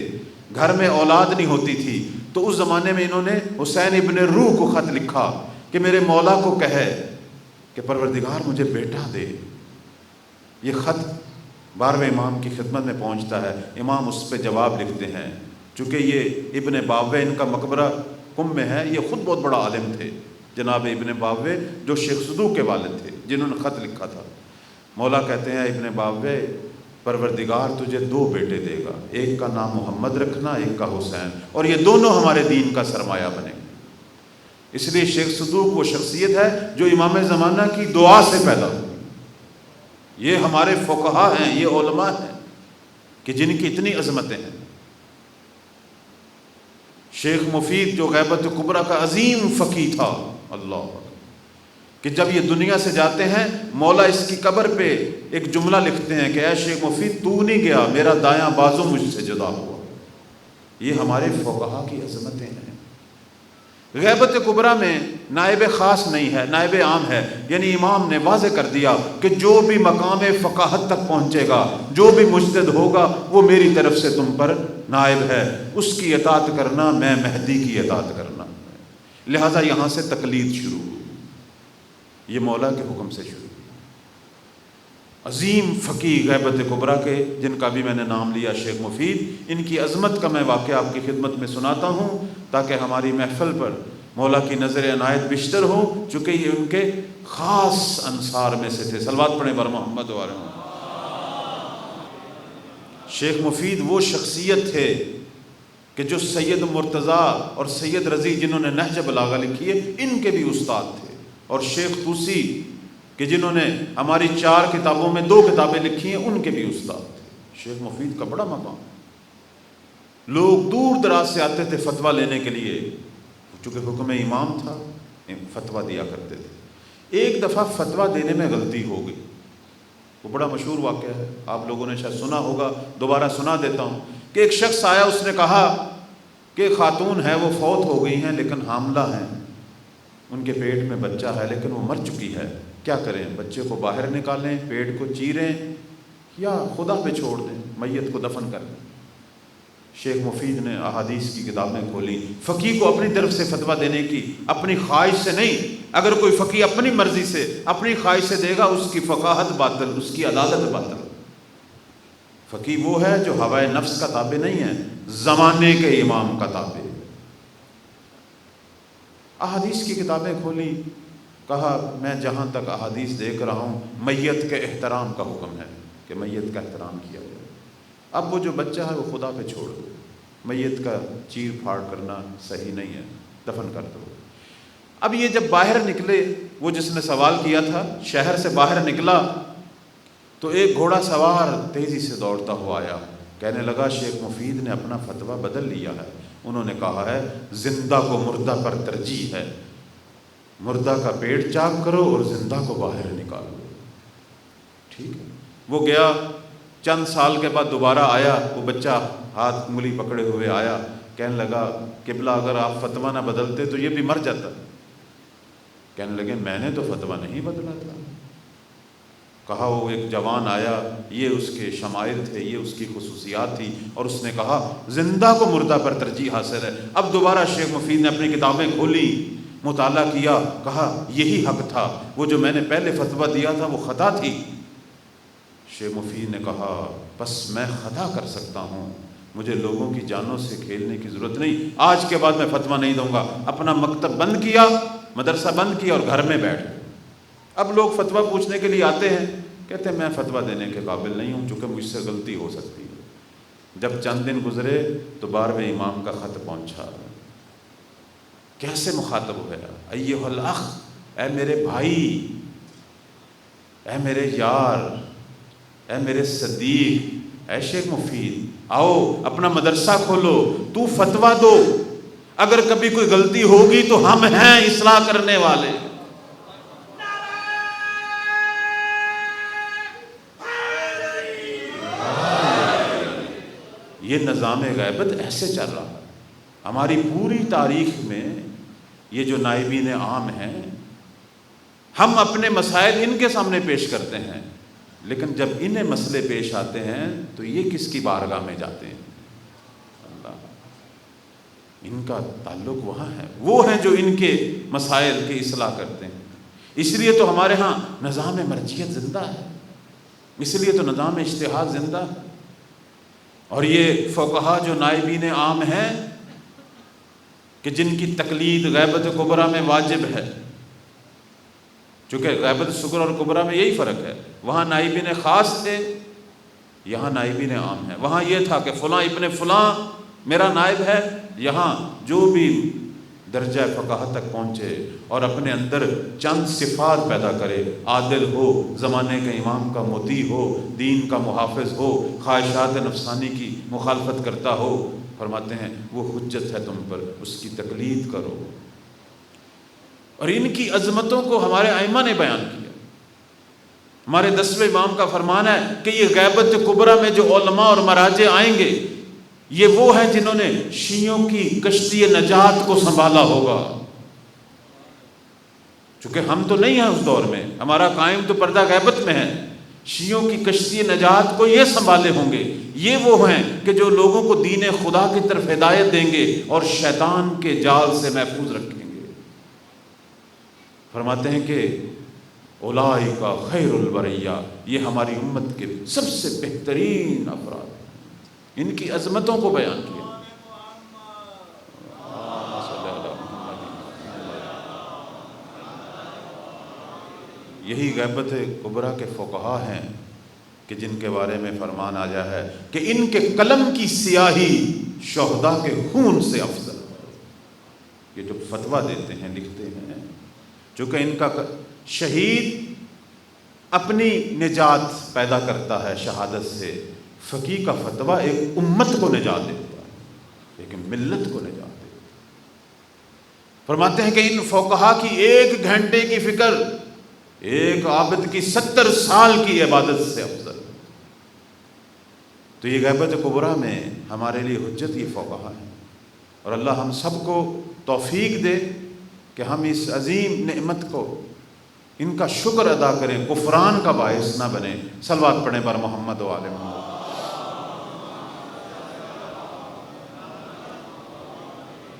گھر میں اولاد نہیں ہوتی تھی، تو اس زمانے میں انہوں نے حسین ابن روح کو خط لکھا کہ میرے مولا کو کہے کہ پروردگار مجھے بیٹا دے۔ یہ خط 12ویں امام کی خدمت میں پہنچتا ہے، امام اس پہ جواب لکھتے ہیں۔ چونکہ یہ ابن باوے ان کا مقبرہ قم میں ہے، یہ خود بہت بڑا عالم تھے جناب ابن باوے، جو شیخ صدوق کے والد تھے، جنہوں نے خط لکھا تھا۔ مولا کہتے ہیں ابن باوے پروردگار تجھے 2 بیٹے دے گا، ایک کا نام محمد رکھنا، ایک کا حسین، اور یہ دونوں ہمارے دین کا سرمایہ بنے گا۔ اس لیے شیخ صدوق وہ شخصیت ہے جو امام زمانہ کی دعا سے پیدا ہوئی۔ یہ ہمارے فقہا ہیں، یہ علماء ہیں کہ جن کی اتنی عظمتیں ہیں۔ شیخ مفید جو غیبت کبریٰ کا عظیم فقیہ تھا، اللہ، کہ جب یہ دنیا سے جاتے ہیں مولا اس کی قبر پہ ایک جملہ لکھتے ہیں کہ اے شیخ مفید تو نہیں گیا، میرا دایاں بازو مجھ سے جدا ہوا۔ یہ ہمارے فقہا کی عظمتیں ہیں۔ غیبت کبریٰ میں نائب خاص نہیں ہے، نائب عام ہے، یعنی امام نے واضح کر دیا کہ جو بھی مقام فقاہت تک پہنچے گا، جو بھی مجتہد ہوگا، وہ میری طرف سے تم پر نائب ہے، اس کی اطاعت کرنا، میں مہدی کی اطاعت کرنا۔ لہٰذا یہاں سے تقلید شروع ہوئی، یہ مولا کے حکم سے شروع ہوئی۔ عظیم فقیہ غیبت کبریٰ کے، جن کا بھی میں نے نام لیا شیخ مفید، ان کی عظمت کا میں واقعہ آپ کی خدمت میں سناتا ہوں تاکہ ہماری محفل پر مولا کی نظر عنایت بیشتر ہو، چونکہ یہ ان کے خاص انصار میں سے تھے۔ صلوات پڑھیں بر محمد و آل محمد۔ شیخ مفید وہ شخصیت تھے کہ جو سید مرتضیٰ اور سید رضی جنہوں نے نہج بلاغہ لکھی ہے، ان کے بھی استاد تھے، اور شیخ طوسی کہ جنہوں نے ہماری 4 کتابوں میں 2 کتابیں لکھی ہیں، ان کے بھی استاد تھے۔ شیخ مفید کا بڑا مقام، لوگ دور دراز سے آتے تھے فتویٰ لینے کے لیے، چونکہ حکم امام تھا، فتویٰ دیا کرتے تھے۔ ایک دفعہ فتویٰ دینے میں غلطی ہو گئی، وہ بڑا مشہور واقعہ ہے، آپ لوگوں نے شاید سنا ہوگا، دوبارہ سنا دیتا ہوں کہ ایک شخص آیا، اس نے کہا کہ خاتون ہے، وہ فوت ہو گئی ہیں لیکن حاملہ ہیں، ان کے پیٹ میں بچہ ہے لیکن وہ مر چکی ہے، کیا کریں؟ بچے کو باہر نکالیں، پیٹ کو چیریں، یا خدا پہ چھوڑ دیں، میت کو دفن کر دیں؟ شیخ مفید نے احادیث کی کتابیں کھولی، فقیہ کو اپنی طرف سے فتویٰ دینے کی، اپنی خواہش سے نہیں۔ اگر کوئی فقیہ اپنی مرضی سے، اپنی خواہش سے دے گا، اس کی فقاہت باطل، اس کی عدالت باطل۔ فقیہ وہ ہے جو ہوائے نفس کا تابع نہیں ہے، زمانے کے امام کا تابع ہے۔ احادیث کی کتابیں کھولی، کہا میں جہاں تک احادیث دیکھ رہا ہوں میت کے احترام کا حکم ہے کہ میت کا احترام کیا جائے۔ اب وہ جو بچہ ہے وہ خدا پہ چھوڑ دو، میت کا چیر پھاڑ کرنا صحیح نہیں ہے، دفن کر دو۔ اب یہ جب باہر نکلے، وہ جس نے سوال کیا تھا شہر سے باہر نکلا تو ایک گھوڑا سوار تیزی سے دوڑتا ہوا آیا، کہنے لگا شیخ مفید نے اپنا فتویٰ بدل لیا ہے، انہوں نے کہا ہے زندہ کو مردہ پر ترجیح ہے، مردہ کا پیٹ چاک کرو اور زندہ کو باہر نکالو۔ ٹھیک ہے، وہ گیا، چند سال کے بعد دوبارہ آیا، وہ بچہ ہاتھ انگلی پکڑے ہوئے آیا، کہنے لگا قبلہ اگر آپ فتویٰ نہ بدلتے تو یہ بھی مر جاتا۔ کہنے لگے میں نے تو فتویٰ نہیں بدلا تھا۔ کہا وہ ایک جوان آیا، یہ اس کے شمائل تھے، یہ اس کی خصوصیات تھی، اور اس نے کہا زندہ کو مردہ پر ترجیح حاصل ہے۔ اب دوبارہ شیخ مفید نے اپنی کتابیں کھولی، مطالعہ کیا، کہا یہی حق تھا، وہ جو میں نے پہلے فتویٰ دیا تھا وہ خطا تھی۔ شیخ مفید نے کہا بس میں خطا کر سکتا ہوں، مجھے لوگوں کی جانوں سے کھیلنے کی ضرورت نہیں، آج کے بعد میں فتویٰ نہیں دوں گا۔ اپنا مکتب بند کیا، مدرسہ بند کیا اور گھر میں بیٹھ گئے۔ اب لوگ فتویٰ پوچھنے کے لیے آتے ہیں، کہتے ہیں میں فتویٰ دینے کے قابل نہیں ہوں چونکہ مجھ سے غلطی ہو سکتی ہے۔ جب چند دن گزرے تو 12ویں امام کا خط پہنچا، کیسے مخاطب ہوا، ایھا الاخ، اے میرے بھائی، اے میرے یار، اے میرے صدیق، اے شیخ مفید، آؤ اپنا مدرسہ کھولو، تو فتویٰ دو، اگر کبھی کوئی غلطی ہوگی تو ہم ہیں اصلاح کرنے والے۔ یہ نظام غیبت ایسے چل رہا ہے۔ ہماری پوری تاریخ میں یہ جو نائبین عام ہیں، ہم اپنے مسائل ان کے سامنے پیش کرتے ہیں، لیکن جب انہیں مسئلے پیش آتے ہیں تو یہ کس کی بارگاہ میں جاتے ہیں؟ اللہ، ان کا تعلق وہاں ہے، وہ ہیں جو ان کے مسائل کی اصلاح کرتے ہیں۔ اس لیے تو ہمارے ہاں نظام مرجعیت زندہ ہے، اس لیے تو نظام اجتہاد زندہ ہے۔ اور یہ فقہا جو نائبین عام ہیں کہ جن کی تقلید غیبت کبریٰ میں واجب ہے، چونکہ غیبت صغریٰ اور کبریٰ میں یہی فرق ہے، وہاں نائبین خاص تھے، یہاں نائبین عام ہیں۔ وہاں یہ تھا کہ فلاں ابن فلاں میرا نائب ہے، یہاں جو بھی درجہ فقاہت تک پہنچے اور اپنے اندر چند صفات پیدا کرے، عادل ہو، زمانے کے امام کا مطیع ہو، دین کا محافظ ہو، خواہشات نفسانی کی مخالفت کرتا ہو، فرماتے ہیں وہ حجت ہے تم پر، اس کی تقلید کرو۔ اور ان کی عظمتوں کو ہمارے ائمہ نے بیان کیا۔ ہمارے 10ویں امام کا فرمان ہے کہ یہ غیبت کبریٰ میں جو علماء اور مراجع آئیں گے، یہ وہ ہیں جنہوں نے شیعوں کی کشتی نجات کو سنبھالا ہوگا۔ چونکہ ہم تو نہیں ہیں اس دور میں، ہمارا قائم تو پردہ غیبت میں ہے، شیعوں کی کشتی نجات کو یہ سنبھالے ہوں گے۔ یہ وہ ہیں کہ جو لوگوں کو دین خدا کی طرف ہدایت دیں گے اور شیطان کے جال سے محفوظ رکھیں گے۔ فرماتے ہیں کہ اولئک خیر البریہ، یہ ہماری امت کے سب سے بہترین افراد ہیں۔ ان کی عظمتوں کو بیان کیا۔ یہی غیبت کبریٰ کے فقہا ہیں کہ جن کے بارے میں فرمان آیا ہے کہ ان کے قلم کی سیاہی شہداء کے خون سے افضل ہے۔ یہ جو فتویٰ دیتے ہیں، لکھتے ہیں، چونکہ ان کا شہید اپنی نجات پیدا کرتا ہے شہادت سے، فقیہ کا فتویٰ ایک امت کو نجات دیتا ہے، ایک ملت کو نجات دیتا ہے۔ فرماتے ہیں کہ ان فقہا کی 1 گھنٹے کی فکر ایک عابد کی 70 سال کی عبادت سے افضل۔ تو یہ غیبت کبریٰ میں ہمارے لیے حجت یہ فقہا ہے، اور اللہ ہم سب کو توفیق دے کہ ہم اس عظیم نعمت کو، ان کا شکر ادا کریں، کفران کا باعث نہ بنے۔ صلوات پڑھیں بر محمد و آل محمد۔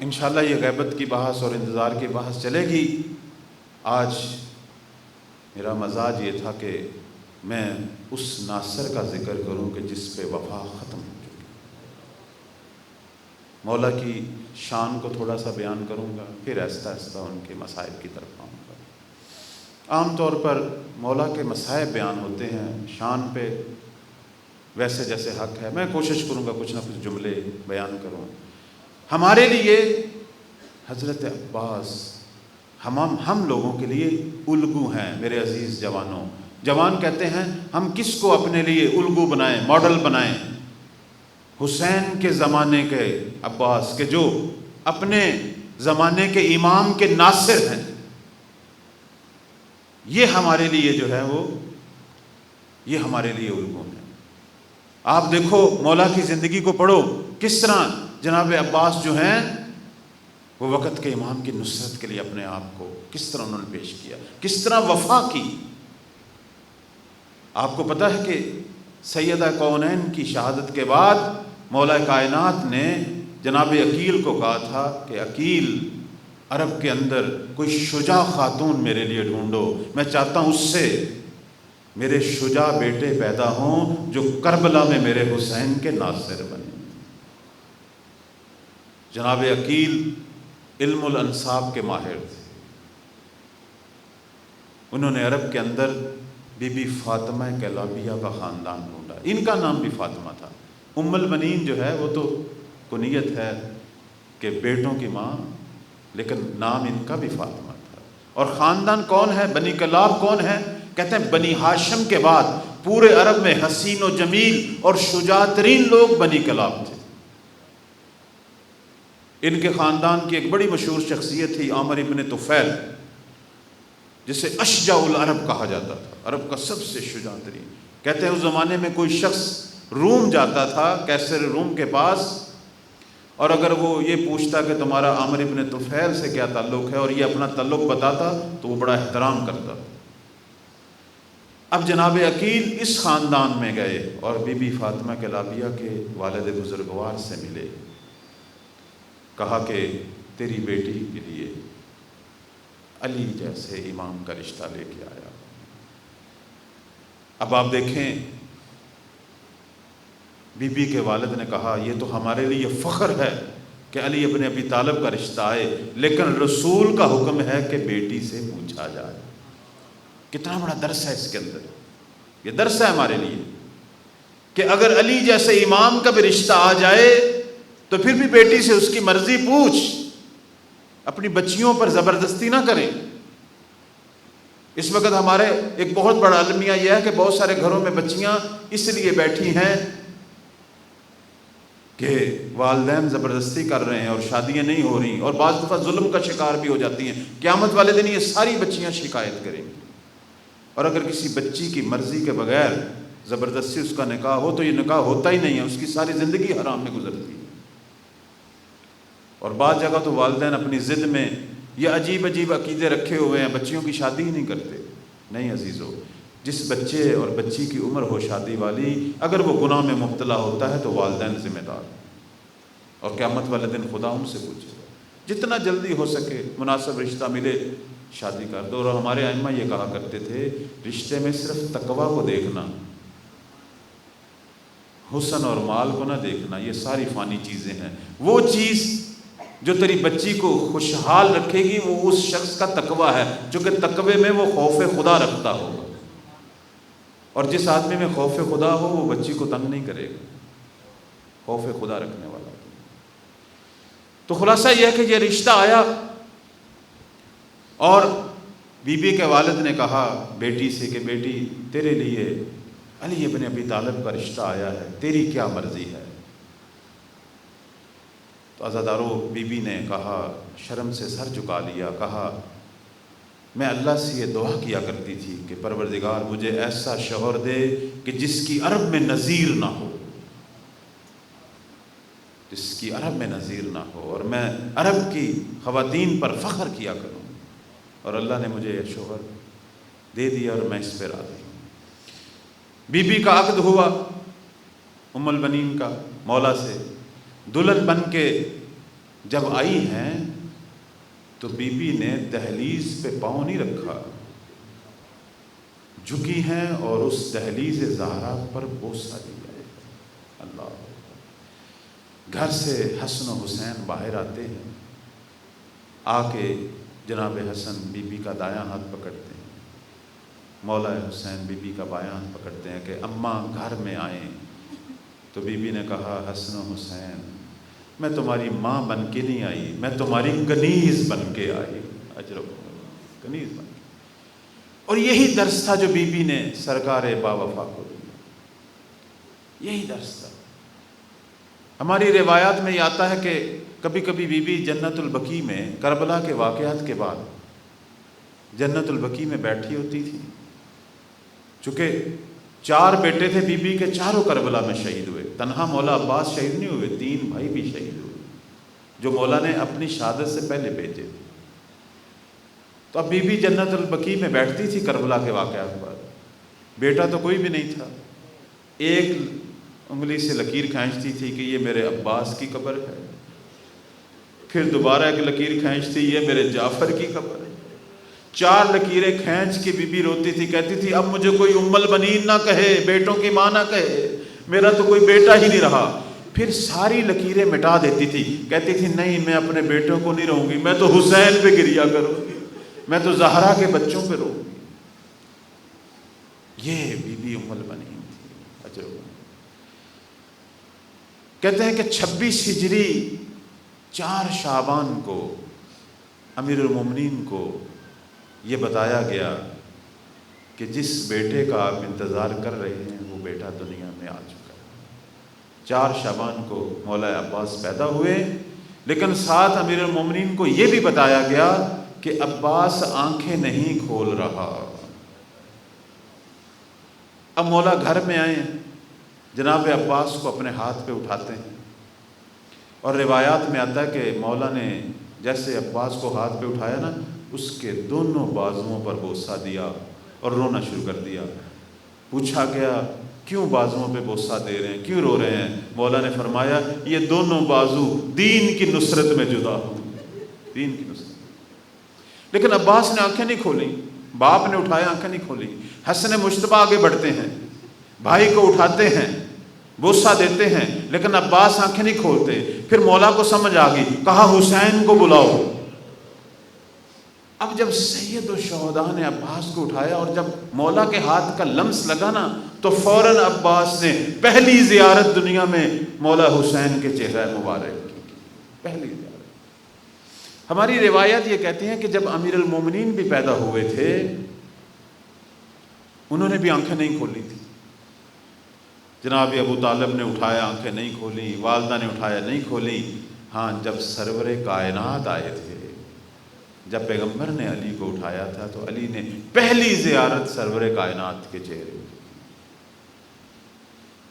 انشاءاللہ یہ غیبت کی بحث اور انتظار کی بحث چلے گی۔ آج میرا مزاج یہ تھا کہ میں اس ناصر کا ذکر کروں کہ جس پہ وفا ختم ہو چکی۔ مولا کی شان کو تھوڑا سا بیان کروں گا، پھر آہستہ آہستہ ان کے مصائب کی طرف آؤں گا۔ عام طور پر مولا کے مصائب بیان ہوتے ہیں شان پہ ویسے جیسے حق ہے، میں کوشش کروں گا کچھ نہ کچھ جملے بیان کروں۔ ہمارے لیے حضرت عباس ہم لوگوں کے لیے الگو ہیں۔ میرے عزیز جوانوں، جوان کہتے ہیں ہم کس کو اپنے لیے الگو بنائیں، ماڈل بنائیں؟ حسین کے زمانے کے عباس کے جو اپنے زمانے کے امام کے ناصر ہیں، یہ ہمارے لیے جو ہے وہ یہ ہمارے لیے الگو ہیں۔ آپ دیکھو مولا کی زندگی کو پڑھو، کس طرح جناب عباس جو ہیں وہ وقت کے امام کی نصرت کے لیے اپنے آپ کو کس طرح انہوں نے پیش کیا، کس طرح وفا کی۔ آپ کو پتہ ہے کہ سیدہ کونین کی شہادت کے بعد مولا کائنات نے جناب عقیل کو کہا تھا کہ عقیل، عرب کے اندر کوئی شجاع خاتون میرے لیے ڈھونڈو، میں چاہتا ہوں اس سے میرے شجاع بیٹے پیدا ہوں جو کربلا میں میرے حسین کے ناصر بنے۔ جناب عقیل علم الانساب کے ماہر تھے، انہوں نے عرب کے اندر بی بی فاطمہ کلابیہ کا خاندان ڈھونڈا۔ ان کا نام بھی فاطمہ تھا۔ ام البنین جو ہے وہ تو کنیت ہے کہ بیٹوں کی ماں، لیکن نام ان کا بھی فاطمہ تھا۔ اور خاندان کون ہے؟ بنی کلاب کون ہے؟ کہتے ہیں بنی ہاشم کے بعد پورے عرب میں حسین و جمیل اور شجاع ترین لوگ بنی کلاب تھے۔ ان کے خاندان کی ایک بڑی مشہور شخصیت تھی عامر ابن طفیل، جسے اشجع العرب کہا جاتا تھا، عرب کا سب سے شجاع ترین۔ کہتے ہیں اس زمانے میں کوئی شخص روم جاتا تھا، کیسر روم کے پاس، اور اگر وہ یہ پوچھتا کہ تمہارا عامر ابن طفیل سے کیا تعلق ہے اور یہ اپنا تعلق بتاتا تو وہ بڑا احترام کرتا۔ اب جناب عقیل اس خاندان میں گئے اور بی بی فاطمہ کلابیہ کے والد بزرگوار سے ملے، کہا کہ تیری بیٹی کے لیے علی جیسے امام کا رشتہ لے کے آیا۔ اب آپ دیکھیں، بی بی کے والد نے کہا یہ تو ہمارے لیے فخر ہے کہ علی ابن ابی طالب کا رشتہ آئے، لیکن رسول کا حکم ہے کہ بیٹی سے پوچھا جائے۔ کتنا بڑا درس ہے اس کے اندر، یہ درس ہے ہمارے لیے کہ اگر علی جیسے امام کا بھی رشتہ آ جائے تو پھر بھی بیٹی سے اس کی مرضی پوچھ، اپنی بچیوں پر زبردستی نہ کریں۔ اس وقت ہمارے ایک بہت بڑا المیہ یہ ہے کہ بہت سارے گھروں میں بچیاں اس لیے بیٹھی ہیں کہ والدین زبردستی کر رہے ہیں اور شادیاں نہیں ہو رہی، اور بعض دفعہ ظلم کا شکار بھی ہو جاتی ہیں۔ قیامت والے دن یہ ساری بچیاں شکایت کریں گی، اور اگر کسی بچی کی مرضی کے بغیر زبردستی اس کا نکاح ہو تو یہ نکاح ہوتا ہی نہیں ہے، اس کی ساری زندگی حرام میں گزرتی ہے۔ اور بعض جگہ تو والدین اپنی ضد میں یہ عجیب عجیب عقیدے رکھے ہوئے ہیں، بچیوں کی شادی ہی نہیں کرتے۔ نہیں عزیزو، جس بچے اور بچی کی عمر ہو شادی والی، اگر وہ گناہ میں مبتلا ہوتا ہے تو والدین ذمہ دار، اور قیامت والے دن خدا ان سے پوچھے گا۔ جتنا جلدی ہو سکے مناسب رشتہ ملے شادی کر دو۔ اور ہمارے ائمہ یہ کہا کرتے تھے رشتے میں صرف تقویٰ کو دیکھنا، حسن اور مال کو نہ دیکھنا، یہ ساری فانی چیزیں ہیں۔ وہ چیز جو تیری بچی کو خوشحال رکھے گی وہ اس شخص کا تقویٰ ہے، جو کہ تقوی میں وہ خوف خدا رکھتا ہوگا، اور جس آدمی میں خوف خدا ہو وہ بچی کو تنگ نہیں کرے گا، خوف خدا رکھنے والا۔ تو خلاصہ یہ ہے کہ یہ رشتہ آیا اور بی بی کے والد نے کہا بیٹی سے کہ بیٹی تیرے لیے علی ابن ابی طالب کا رشتہ آیا ہے، تیری کیا مرضی ہے؟ تو عزادارو، بی بی نے کہا، شرم سے سر جھکا لیا، کہا میں اللہ سے یہ دعا کیا کرتی تھی کہ پروردگار مجھے ایسا شوہر دے کہ جس کی عرب میں نظیر نہ ہو، جس کی عرب میں نظیر نہ ہو، اور میں عرب کی خواتین پر فخر کیا کروں، اور اللہ نے مجھے یہ شوہر دے دیا اور میں اس پہ راضی ہوں۔ بی بی کا عقد ہوا ام البنین کا مولا سے، دلہن بن کے جب آئی ہیں تو بی بی نے دہلیز پہ پاؤں نہیں رکھا، جھکی ہیں اور اس دہلیز زہرا پر بوسہ دیا ہے۔ اللہ، گھر سے حسن و حسین باہر آتے ہیں، آ کے جناب حسن بی بی کا دایاں ہاتھ پکڑتے ہیں، مولا حسین بی بی کا بایاں ہاتھ پکڑتے ہیں کہ اماں گھر میں آئیں۔ تو بی بی نے کہا حسن و حسین میں تمہاری ماں بن کے نہیں آئی، میں تمہاری کنیز بن کے آئی، کنیز بن کے۔ اور یہی درس تھا جو بی بی نے سرکار باوفا کو دیا، یہی درس تھا۔ ہماری روایات میں یہ آتا ہے کہ کبھی کبھی بی بی جنت البقیع میں کربلا کے واقعات کے بعد جنت البقیع میں بیٹھی ہوتی تھی، چونکہ 4 بیٹے تھے بی بی کے، چاروں کربلا میں شہید ہوئے، تنہا مولا عباس شہید نہیں ہوئے، 3 بھائی بھی شہید ہوئے جو مولا نے اپنی شہادت سے پہلے بھیجے تھے۔ تو اب بی بی جنت البقیع میں بیٹھتی تھی کربلا کے واقعات پر، بیٹا تو کوئی بھی نہیں تھا، ایک انگلی سے لکیر کھینچتی تھی کہ یہ میرے عباس کی قبر ہے، پھر دوبارہ ایک لکیر کھینچتی یہ میرے جعفر کی قبر ہے، 4 لکیریں کھینچ کے بی بی روتی تھی، کہتی تھی اب مجھے کوئی ام البنین نہ کہے، بیٹوں کی ماں نہ کہے، میرا تو کوئی بیٹا ہی نہیں رہا۔ پھر ساری لکیریں مٹا دیتی تھی، کہتی تھی نہیں میں اپنے بیٹوں کو نہیں رہوں گی، میں تو حسین پہ گریا کروں گی، میں تو زہرا کے بچوں پہ رہوں گی۔ یہ بی بی ام البنین تھی۔ اجر کہتے ہیں کہ 26 ہجری 4 شعبان کو امیر المومنین کو یہ بتایا گیا کہ جس بیٹے کا آپ انتظار کر رہے ہیں وہ بیٹا دنیا میں آ چکا ہے۔ 4 شعبان کو مولا عباس پیدا ہوئے، لیکن ساتھ امیر المومنین کو یہ بھی بتایا گیا کہ عباس آنکھیں نہیں کھول رہا۔ اب مولا گھر میں آئے، جناب عباس کو اپنے ہاتھ پہ اٹھاتے ہیں اور روایات میں آتا ہے کہ مولا نے جیسے عباس کو ہاتھ پہ اٹھایا نا، اس کے دونوں بازوؤں پر بوسہ دیا اور رونا شروع کر دیا۔ پوچھا گیا کیوں بازوؤں پہ بوسہ دے رہے ہیں، کیوں رو رہے ہیں؟ مولا نے فرمایا یہ دونوں بازو دین کی نصرت میں جدا ہوں، دین کی نصرت۔ لیکن عباس نے آنکھیں نہیں کھولیں، باپ نے اٹھایا آنکھیں نہیں کھولیں۔ حسن مجتبیٰ آگے بڑھتے ہیں، بھائی کو اٹھاتے ہیں، بوسہ دیتے ہیں، لیکن عباس آنکھیں نہیں کھولتے۔ پھر مولا کو سمجھ آ گئی، کہا حسین کو بلاؤ۔ اب جب سید الشہداء نے عباس کو اٹھایا اور جب مولا کے ہاتھ کا لمس لگا نا، تو فوراً عباس نے پہلی زیارت دنیا میں مولا حسین کے چہرہ مبارک کی، پہلی زیارت۔ ہماری روایت یہ کہتی ہیں کہ جب امیر المومنین بھی پیدا ہوئے تھے، انہوں نے بھی آنکھیں نہیں کھولی تھی۔ جناب ابو طالب نے اٹھایا، آنکھیں نہیں کھولی، والدہ نے اٹھایا، نہیں کھولی۔ ہاں جب سرور کائنات آئے تھے، جب پیغمبر نے علی کو اٹھایا تھا، تو علی نے پہلی زیارت سرور کائنات کے چہرے میں۔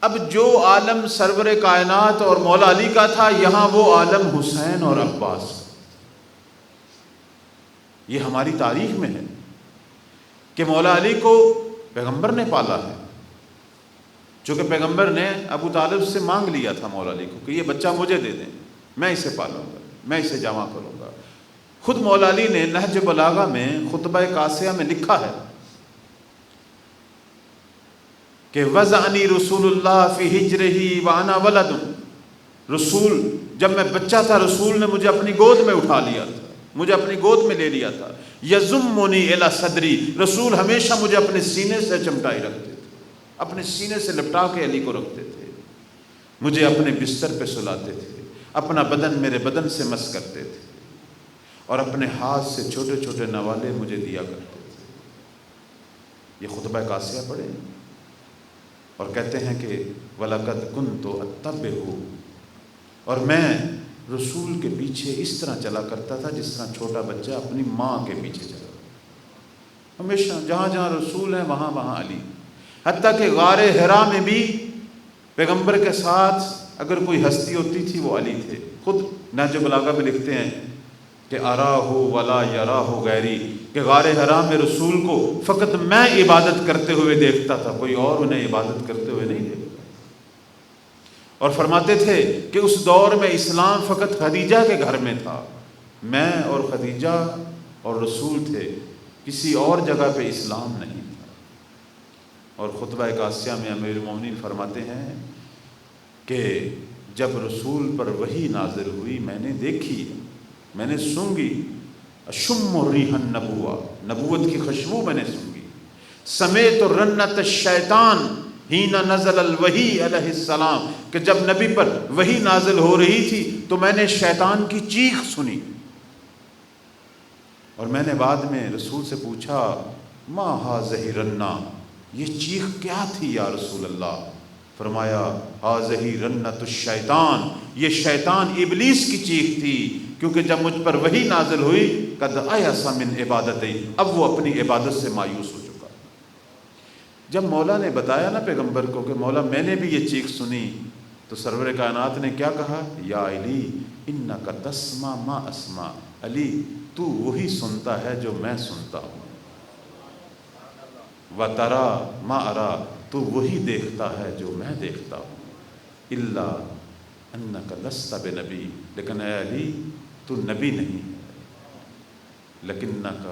اب جو عالم سرور کائنات اور مولا علی کا تھا، یہاں وہ عالم حسین اور عباس کا۔ یہ ہماری تاریخ میں ہے کہ مولا علی کو پیغمبر نے پالا ہے، چونکہ پیغمبر نے ابو طالب سے مانگ لیا تھا مولا علی کو کہ یہ بچہ مجھے دے دیں، میں اسے پالوں گا، میں اسے جمع کروں گا۔ خود مولا علی نے نہج بلاغہ میں خطبہ قاسیہ میں لکھا ہے کہ وضعنی رسول اللہ فی ہجرہ وانا ولد، رسول جب میں بچہ تھا رسول نے مجھے اپنی گود میں اٹھا لیا تھا، مجھے اپنی گود میں لے لیا تھا۔ یضمنی الی صدری، رسول ہمیشہ مجھے اپنے سینے سے چمٹائے رکھتے تھے، اپنے سینے سے لپٹا کے علی کو رکھتے تھے، مجھے اپنے بستر پہ سلاتے تھے، اپنا بدن میرے بدن سے مس کرتے تھے، اور اپنے ہاتھ سے چھوٹے چھوٹے نوالے مجھے دیا کرتے تھے۔ یہ خطبہ قاسیہ پڑھیں اور کہتے ہیں کہ وَلَقَدْ كُنْتُ أَتَّبِعُ، اور میں رسول کے پیچھے اس طرح چلا کرتا تھا جس طرح چھوٹا بچہ اپنی ماں کے پیچھے چلا، ہمیشہ جہاں جہاں رسول ہیں وہاں وہاں علی۔ حتیٰ کہ غار حرا میں بھی پیغمبر کے ساتھ اگر کوئی ہستی ہوتی تھی وہ علی تھے۔ خود نہج بلاغہ میں لکھتے ہیں کہ اراہ ولا یراہ غیری، کہ غار حرا میں رسول کو فقط میں عبادت کرتے ہوئے دیکھتا تھا، کوئی اور انہیں عبادت کرتے ہوئے نہیں دیکھتا۔ اور فرماتے تھے کہ اس دور میں اسلام فقط خدیجہ کے گھر میں تھا، میں اور خدیجہ اور رسول تھے، کسی اور جگہ پہ اسلام نہیں تھا۔ اور خطبہ قاسیہ میں امیر المومنین فرماتے ہیں کہ جب رسول پر وحی نازل ہوئی میں نے دیکھی، میں نے سونگی، اشم ریح النبوہ، نبوت کی خوشبو میں نے سونگی، سمیت رنت الشیطان حین نزل الوحی علیہ السلام، کہ جب نبی پر وحی نازل ہو رہی تھی تو میں نے شیطان کی چیخ سنی۔ اور میں نے بعد میں رسول سے پوچھا ما ھذہ رنہ، یہ چیخ کیا تھی یا رسول اللہ؟ فرمایا ھذہ رنۃ الشیطان، یہ شیطان ابلیس کی چیخ تھی، کیونکہ جب مجھ پر وحی نازل ہوئی قد ایس من عبادتی، اب وہ اپنی عبادت سے مایوس ہو چکا۔ جب مولا نے بتایا نا پیغمبر کو کہ مولا میں نے بھی یہ چیخ سنی، تو سرور کائنات نے کیا کہا؟ یا علی انک تسمع ما اسمع، علی تو وہی سنتا ہے جو میں سنتا ہوں، وَتَرَى مَا أَرَى، تو وہی دیکھتا ہے جو میں دیکھتا ہوں، الا انک لست بنبی، لیکن اے علی تو نبی نہیں ہے، لکنک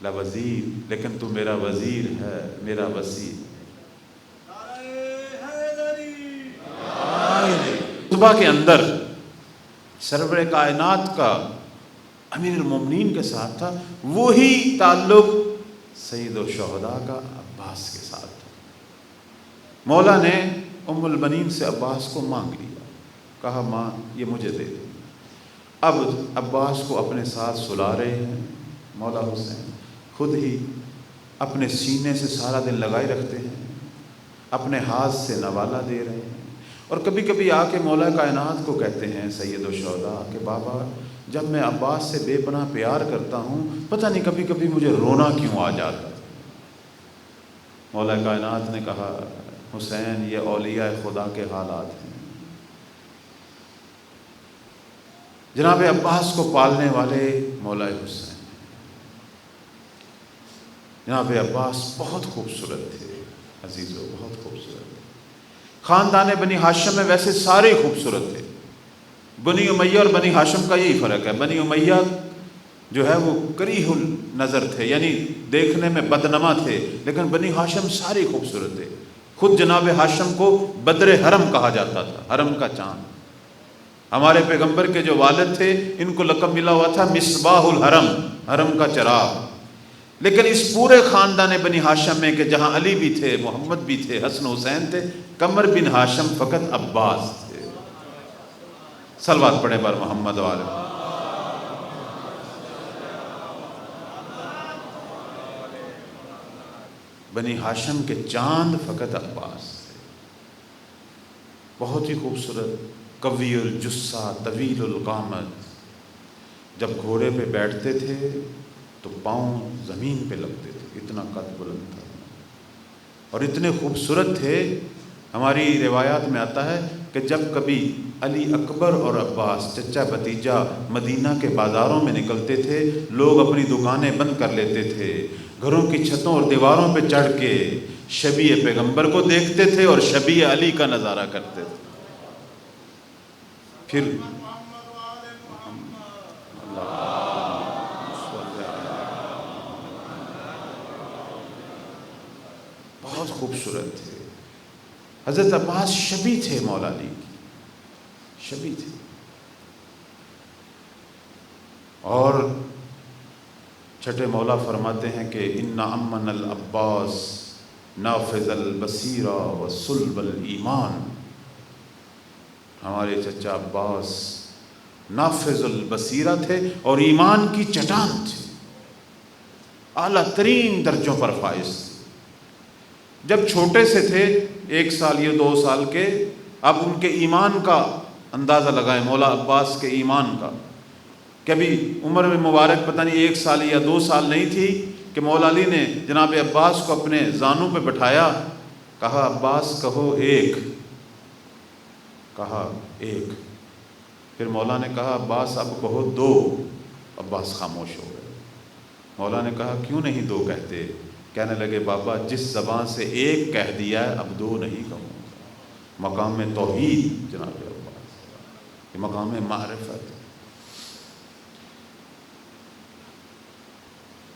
لوزیر، لیکن تو میرا وزیر ہے، میرا وزیر۔ خطبہ کے اندر سرور کائنات کا امیر المومنین کے ساتھ تھا، وہی تعلق سید الشہداء کا عباس کے ساتھ تھا۔ مولا نے ام البنین سے عباس کو مانگ لیا، کہا ماں یہ مجھے دے دے۔ اب عباس کو اپنے ساتھ سلا رہے ہیں، مولا حسین خود ہی اپنے سینے سے سارا دن لگائے رکھتے ہیں، اپنے ہاتھ سے نوالا دے رہے ہیں، اور کبھی کبھی آ کے مولا کائنات کو کہتے ہیں سید الشہداء کہ بابا جب میں عباس سے بے پناہ پیار کرتا ہوں پتہ نہیں کبھی کبھی مجھے رونا کیوں آ جاتا۔ مولا کائنات نے کہا حسین یہ اولیاء خدا کے حالات ہیں، جناب عباس کو پالنے والے مولا حسین، جناب عباس بہت خوبصورت تھے عزیزو، بہت خوبصورت تھے۔ خاندان بنی ہاشم میں ویسے سارے خوبصورت تھے، بنی امیہ اور بنی ہاشم کا یہی فرق ہے، بنی امیہ جو ہے وہ کریہ النظر تھے، یعنی دیکھنے میں بدنما تھے، لیکن بنی ہاشم سارے خوبصورت تھے۔ خود جناب ہاشم کو بدر حرم کہا جاتا تھا، حرم کا چاند۔ ہمارے پیغمبر کے جو والد تھے ان کو لقب ملا ہوا تھا مصباح الحرم، حرم کا چراغ۔ لیکن اس پورے خاندان بنی ہاشم میں کہ جہاں علی بھی تھے، محمد بھی تھے، حسن حسین تھے، قمر بن ہاشم فقط عباس تھے۔ صلوات پڑھیں بر محمد و آل محمد۔ بنی ہاشم کے چاند فقط عباس تھے، بہت ہی خوبصورت، قوی الجثہ، طویل القامت۔ جب گھوڑے پہ بیٹھتے تھے تو پاؤں زمین پہ لگتے تھے، اتنا قد بلند تھا، اور اتنے خوبصورت تھے۔ ہماری روایات میں آتا ہے کہ جب کبھی علی اکبر اور عباس چچا بھتیجا مدینہ کے بازاروں میں نکلتے تھے، لوگ اپنی دکانیں بند کر لیتے تھے، گھروں کی چھتوں اور دیواروں پہ چڑھ کے شبیہ پیغمبر کو دیکھتے تھے اور شبیہ علی کا نظارہ کرتے تھے۔ پھر بہت خوبصورت تھے حضرت عباس، شبیہ تھے مولا علی کی، شبیہ تھے۔ اور چھٹے مولا فرماتے ہیں کہ ان امن العباس نافذ البصیرہ و صلب الایمان، ہمارے چچا عباس نافذ البصیرہ تھے اور ایمان کی چٹان تھے، اعلیٰ ترین درجوں پر فائز تھے۔ جب چھوٹے سے تھے، 1 سال یا 2 سال کے، اب ان کے ایمان کا اندازہ لگائیں، مولا عباس کے ایمان کا۔ کبھی عمر میں مبارک پتہ نہیں 1 سال یا 2 سال نہیں تھی کہ مولا علی نے جناب عباس کو اپنے زانوں پہ بٹھایا، کہا عباس کہو 1، کہا 1، پھر مولا نے کہا عباس اب کہو 2، عباس خاموش ہو گئے۔ مولا نے کہا کیوں نہیں 2 کہتے؟ کہنے لگے بابا جس زبان سے 1 کہہ دیا ہے اب 2 نہیں کہوں گا۔ مقام توحید جناب عباس، یہ مقام معرفت۔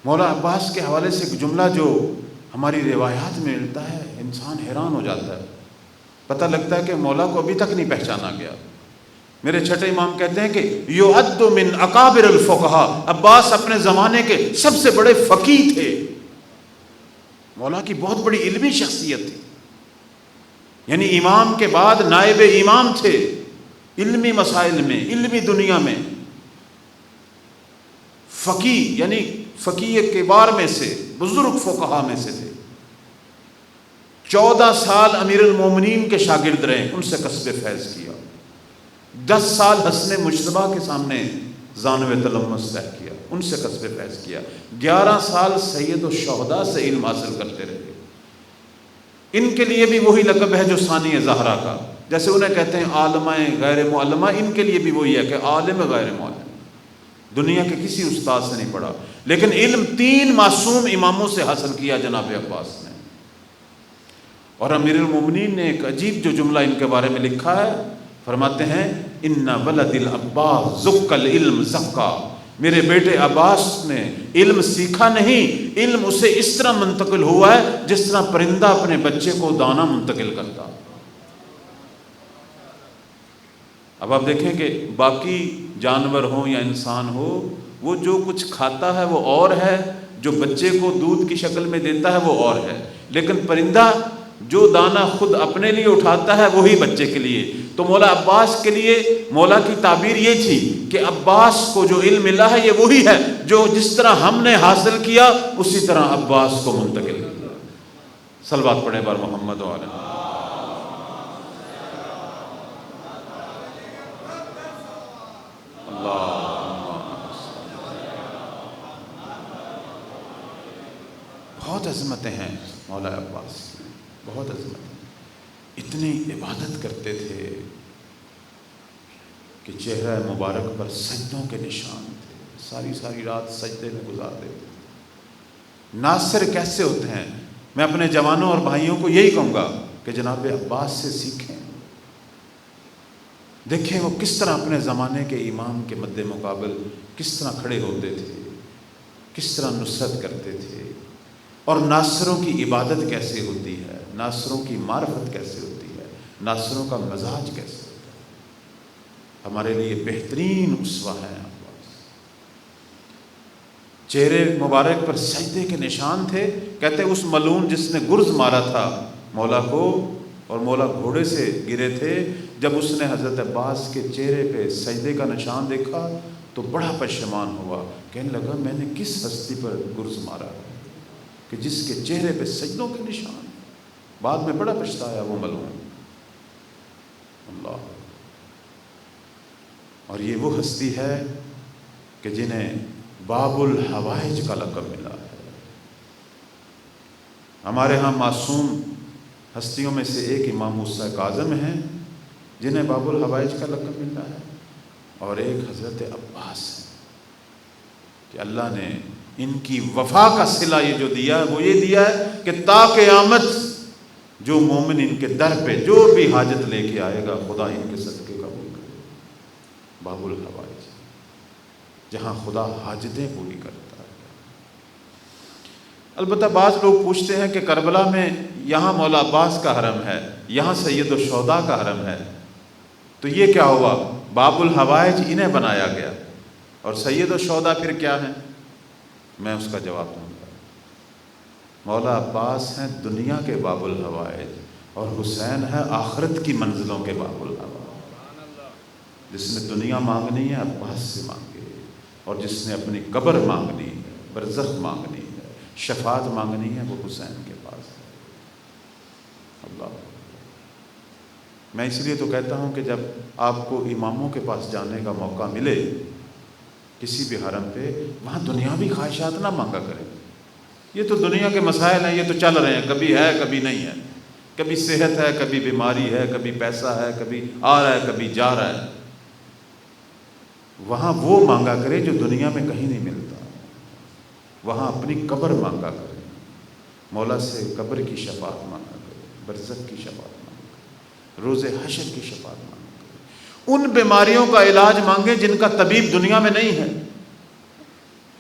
مولا عباس کے حوالے سے ایک جملہ جو ہماری روایات میں ملتا ہے، انسان حیران ہو جاتا ہے، پتہ لگتا ہے کہ مولا کو ابھی تک نہیں پہچانا گیا۔ میرے چھٹے امام کہتے ہیں کہ یعد من اکابر الفقہاء، عباس اپنے زمانے کے سب سے بڑے فقیہ تھے، مولا کی بہت بڑی علمی شخصیت تھی، یعنی امام کے بعد نائب امام تھے، علمی مسائل میں، علمی دنیا میں فقیہ، یعنی فقیہ کبار میں سے، بزرگ فقہا میں سے تھے۔ 14 سال امیر المومنین کے شاگرد رہے، ان سے کسب فیض کیا۔ 10 سال حسن مجتبیٰ کے سامنے زانو تلمس طے کیا، ان سے کسب فیض کیا۔ 11 سال سید الشہداء سے علم حاصل کرتے رہے۔ ان کے لیے بھی وہی لقب ہے جو ثانی زہرا کا، جیسے انہیں کہتے ہیں عالمہ غیر معلمہ، ان کے لیے بھی وہی ہے کہ عالم غیر معلم، دنیا کے کسی استاد سے نہیں پڑھا، لیکن علم 3 معصوم اماموں سے حاصل کیا جناب عباس نے۔ اور امیر المومنین نے ایک عجیب جو جملہ ان کے بارے میں لکھا ہے، فرماتے ہیں ان ولد العباس زک العلم زکا، میرے بیٹے عباس نے علم سیکھا نہیں، علم اسے اس طرح منتقل ہوا ہے جس طرح پرندہ اپنے بچے کو دانہ منتقل کرتا۔ اب آپ دیکھیں کہ باقی جانور ہوں یا انسان ہو، وہ جو کچھ کھاتا ہے وہ اور ہے، جو بچے کو دودھ کی شکل میں دیتا ہے وہ اور ہے، لیکن پرندہ جو دانہ خود اپنے لیے اٹھاتا ہے وہی بچے کے لیے۔ تو مولا عباس کے لیے مولا کی تعبیر یہ تھی کہ عباس کو جو علم ملا ہے یہ وہی ہے جو جس طرح ہم نے حاصل کیا اسی طرح عباس کو منتقل کیا۔ صلوات پڑھیں بر محمد و آل محمد۔ بہت عظمتیں ہیں مولا عباس کی، بہت عظمتیں، اتنی عبادت کرتے تھے، کہ چہرہ مبارک پر سجدوں کے نشان تھے، ساری ساری رات سجدے میں گزار دیتے تھے۔ ناصر کیسے ہوتے ہیں؟ میں اپنے جوانوں اور بھائیوں کو یہی کہوں گا کہ جناب عباس سے سیکھیں، دیکھیں وہ کس طرح اپنے زمانے کے امام کے مد مقابل کس طرح کھڑے ہوتے تھے، کس طرح نصرت کرتے تھے، اور ناصروں کی عبادت کیسے ہوتی ہے، ناصروں کی معرفت کیسے ہوتی ہے، ناصروں کا مزاج کیسے ہوتا ہے۔ ہمارے لیے بہترین اسوہ ہیں عباس۔ چہرے مبارک پر سجدے کے نشان تھے، کہتے اس ملعون جس نے گرز مارا تھا مولا کو اور مولا گھوڑے سے گرے تھے، جب اس نے حضرت عباس کے چہرے پہ سجدے کا نشان دیکھا تو بڑا پشیمان ہوا، کہنے لگا میں نے کس ہستی پر گرز مارا کہ جس کے چہرے پہ سجدوں کے نشان۔ بعد میں بڑا پچھتایا وہ ملعون۔ اللہ، اور یہ وہ ہستی ہے کہ جنہیں باب الحوائج کا لقب ملا ہے۔ ہمارے ہاں معصوم ہستیوں میں سے ایک امام موسیٰ کاظم ہیں جنہیں باب الحوائج کا لقب ملا ہے، اور ایک حضرت عباس ہیں کہ اللہ نے ان کی وفا کا صلہ یہ جو دیا ہے وہ یہ دیا ہے کہ تا قیامت جو مومن ان کے در پہ جو بھی حاجت لے کے آئے گا خدا ان کے صدقے قبول کرے۔ باب الحوائج، جہاں خدا حاجتیں پوری کرتا ہے۔ البتہ بعض لوگ پوچھتے ہیں کہ کربلا میں یہاں مولا عباس کا حرم ہے، یہاں سید الشہداء کا حرم ہے، تو یہ کیا ہوا؟ باب الحوائج انہیں بنایا گیا اور سید الشہداء پھر کیا ہیں؟ میں اس کا جواب دوں گا۔ مولا عباس ہیں دنیا کے باب الحوائج اور حسین ہے آخرت کی منزلوں کے باب الحوائج۔ جس نے دنیا مانگنی ہے عباس سے مانگے، اور جس نے اپنی قبر مانگنی ہے، برزخ مانگنی ہے، شفاعت مانگنی ہے، وہ حسین کے پاس ہے۔ اللہ، میں اس لیے تو کہتا ہوں کہ جب آپ کو اماموں کے پاس جانے کا موقع ملے کسی بھی حرم پہ، وہاں دنیاوی خواہشات نہ مانگا کریں۔ یہ تو دنیا کے مسائل ہیں، یہ تو چل رہے ہیں، کبھی ہے کبھی نہیں ہے، کبھی صحت ہے کبھی بیماری ہے، کبھی پیسہ ہے کبھی آ رہا ہے کبھی جا رہا ہے۔ وہاں وہ مانگا کرے جو دنیا میں کہیں نہیں ملتا، وہاں اپنی قبر مانگا کرے، مولا سے قبر کی شفاعت مانگا کرے، برزخ کی شفاعت مانگا کرے، روز حشر کی شفاعت مانگا کرے، ان بیماریوں کا علاج مانگے جن کا طبیب دنیا میں نہیں ہے۔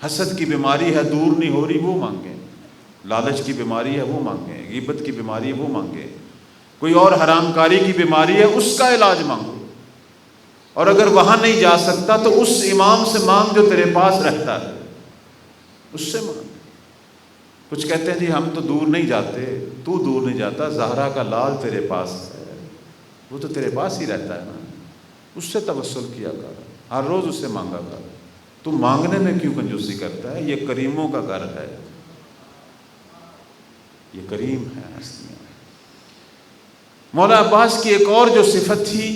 حسد کی بیماری ہے دور نہیں ہو رہی، وہ مانگیں۔ لالچ کی بیماری ہے وہ مانگیں، غیبت کی بیماری ہے وہ مانگیں، کوئی اور حرام کاری کی بیماری ہے اس کا علاج مانگو، اور اگر وہاں نہیں جا سکتا تو اس امام سے مانگ جو تیرے پاس رہتا ہے، اس سے مانگ۔ کچھ کہتے ہیں جی ہم تو دور نہیں جاتے، تو دور نہیں جاتا، زہرا کا لال تیرے پاس ہے، وہ تو تیرے پاس ہی رہتا ہے نا، اس سے توسل کیا کر، ہر روز اس سے مانگا کر۔ تو مانگنے میں کیوں کنجوسی کرتا ہے؟ یہ کریموں کا گھر ہے، یہ کریم ہے ہستیاں۔ مولا عباس کی ایک اور جو صفت تھی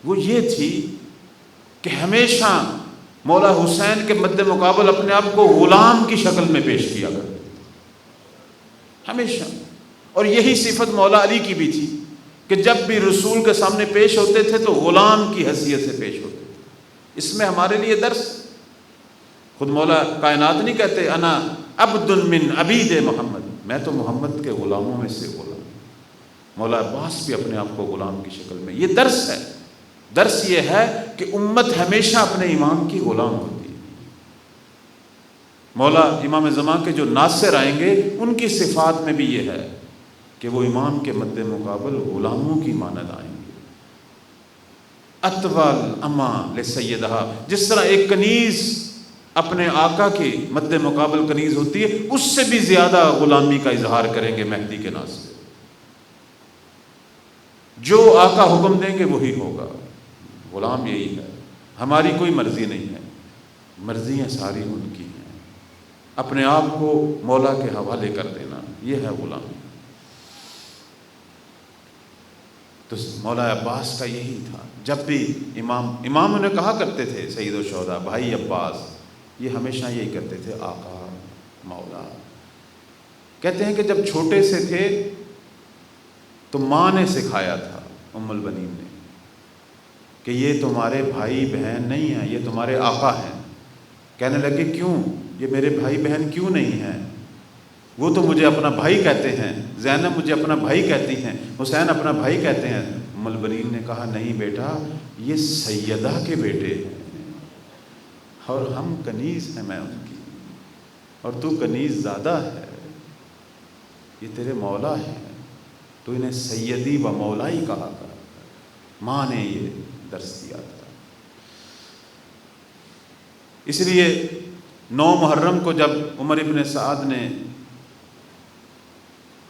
وہ یہ تھی کہ ہمیشہ مولا حسین کے مد مقابل اپنے آپ کو غلام کی شکل میں پیش کیا کرتے تھے، ہمیشہ۔ اور یہی صفت مولا علی کی بھی تھی کہ جب بھی رسول کے سامنے پیش ہوتے تھے تو غلام کی حیثیت سے پیش ہوتے تھے۔ اس میں ہمارے لیے درس، خود مولا کائنات نہیں کہتے انا عبد من عبید محمد، میں تو محمد کے غلاموں میں سے غلام۔ مولا عباس بھی اپنے آپ کو غلام کی شکل میں، یہ درس ہے۔ درس یہ ہے کہ امت ہمیشہ اپنے امام کی غلام ہوتی ہے۔ مولا امام زمان کے جو ناصر آئیں گے ان کی صفات میں بھی یہ ہے کہ وہ امام کے مد مقابل غلاموں کی مانند آئیں گے۔ اطول اما لسیدہا، جس طرح ایک کنیز اپنے آقا کے مد مقابل کنیز ہوتی ہے، اس سے بھی زیادہ غلامی کا اظہار کریں گے مہدی کے ناصر۔ جو آقا حکم دیں گے وہی ہوگا، غلام یہی ہے، ہماری کوئی مرضی نہیں ہے، مرضیاں ساری ان کی ہیں، اپنے آپ کو مولا کے حوالے کر دینا، یہ ہے غلامی۔ تو مولا عباس کا یہی تھا، جب بھی امام انہیں کہا کرتے تھے سید الشہداء بھائی عباس، یہ ہمیشہ یہی کرتے تھے آقا مولا۔ کہتے ہیں کہ جب چھوٹے سے تھے تو ماں نے سکھایا تھا، ام البنین نے کہ یہ تمہارے بھائی بہن نہیں ہیں، یہ تمہارے آقا ہیں۔ کہنے لگے کیوں؟ یہ میرے بھائی بہن کیوں نہیں ہیں؟ وہ تو مجھے اپنا بھائی کہتے ہیں، زینب مجھے اپنا بھائی کہتی ہیں، حسین اپنا بھائی کہتے ہیں۔ ام البنین نے کہا نہیں بیٹا، یہ سیدہ کے بیٹے ہیں اور ہم کنیز ہیں میں ان کی، اور تو کنیز زادہ ہے، یہ تیرے مولا ہے، تو انہیں سیدی و مولائی کہا کر۔ ماں نے یہ درس دیا تھا۔ اس لیے 9 محرم کو جب عمر ابن سعد نے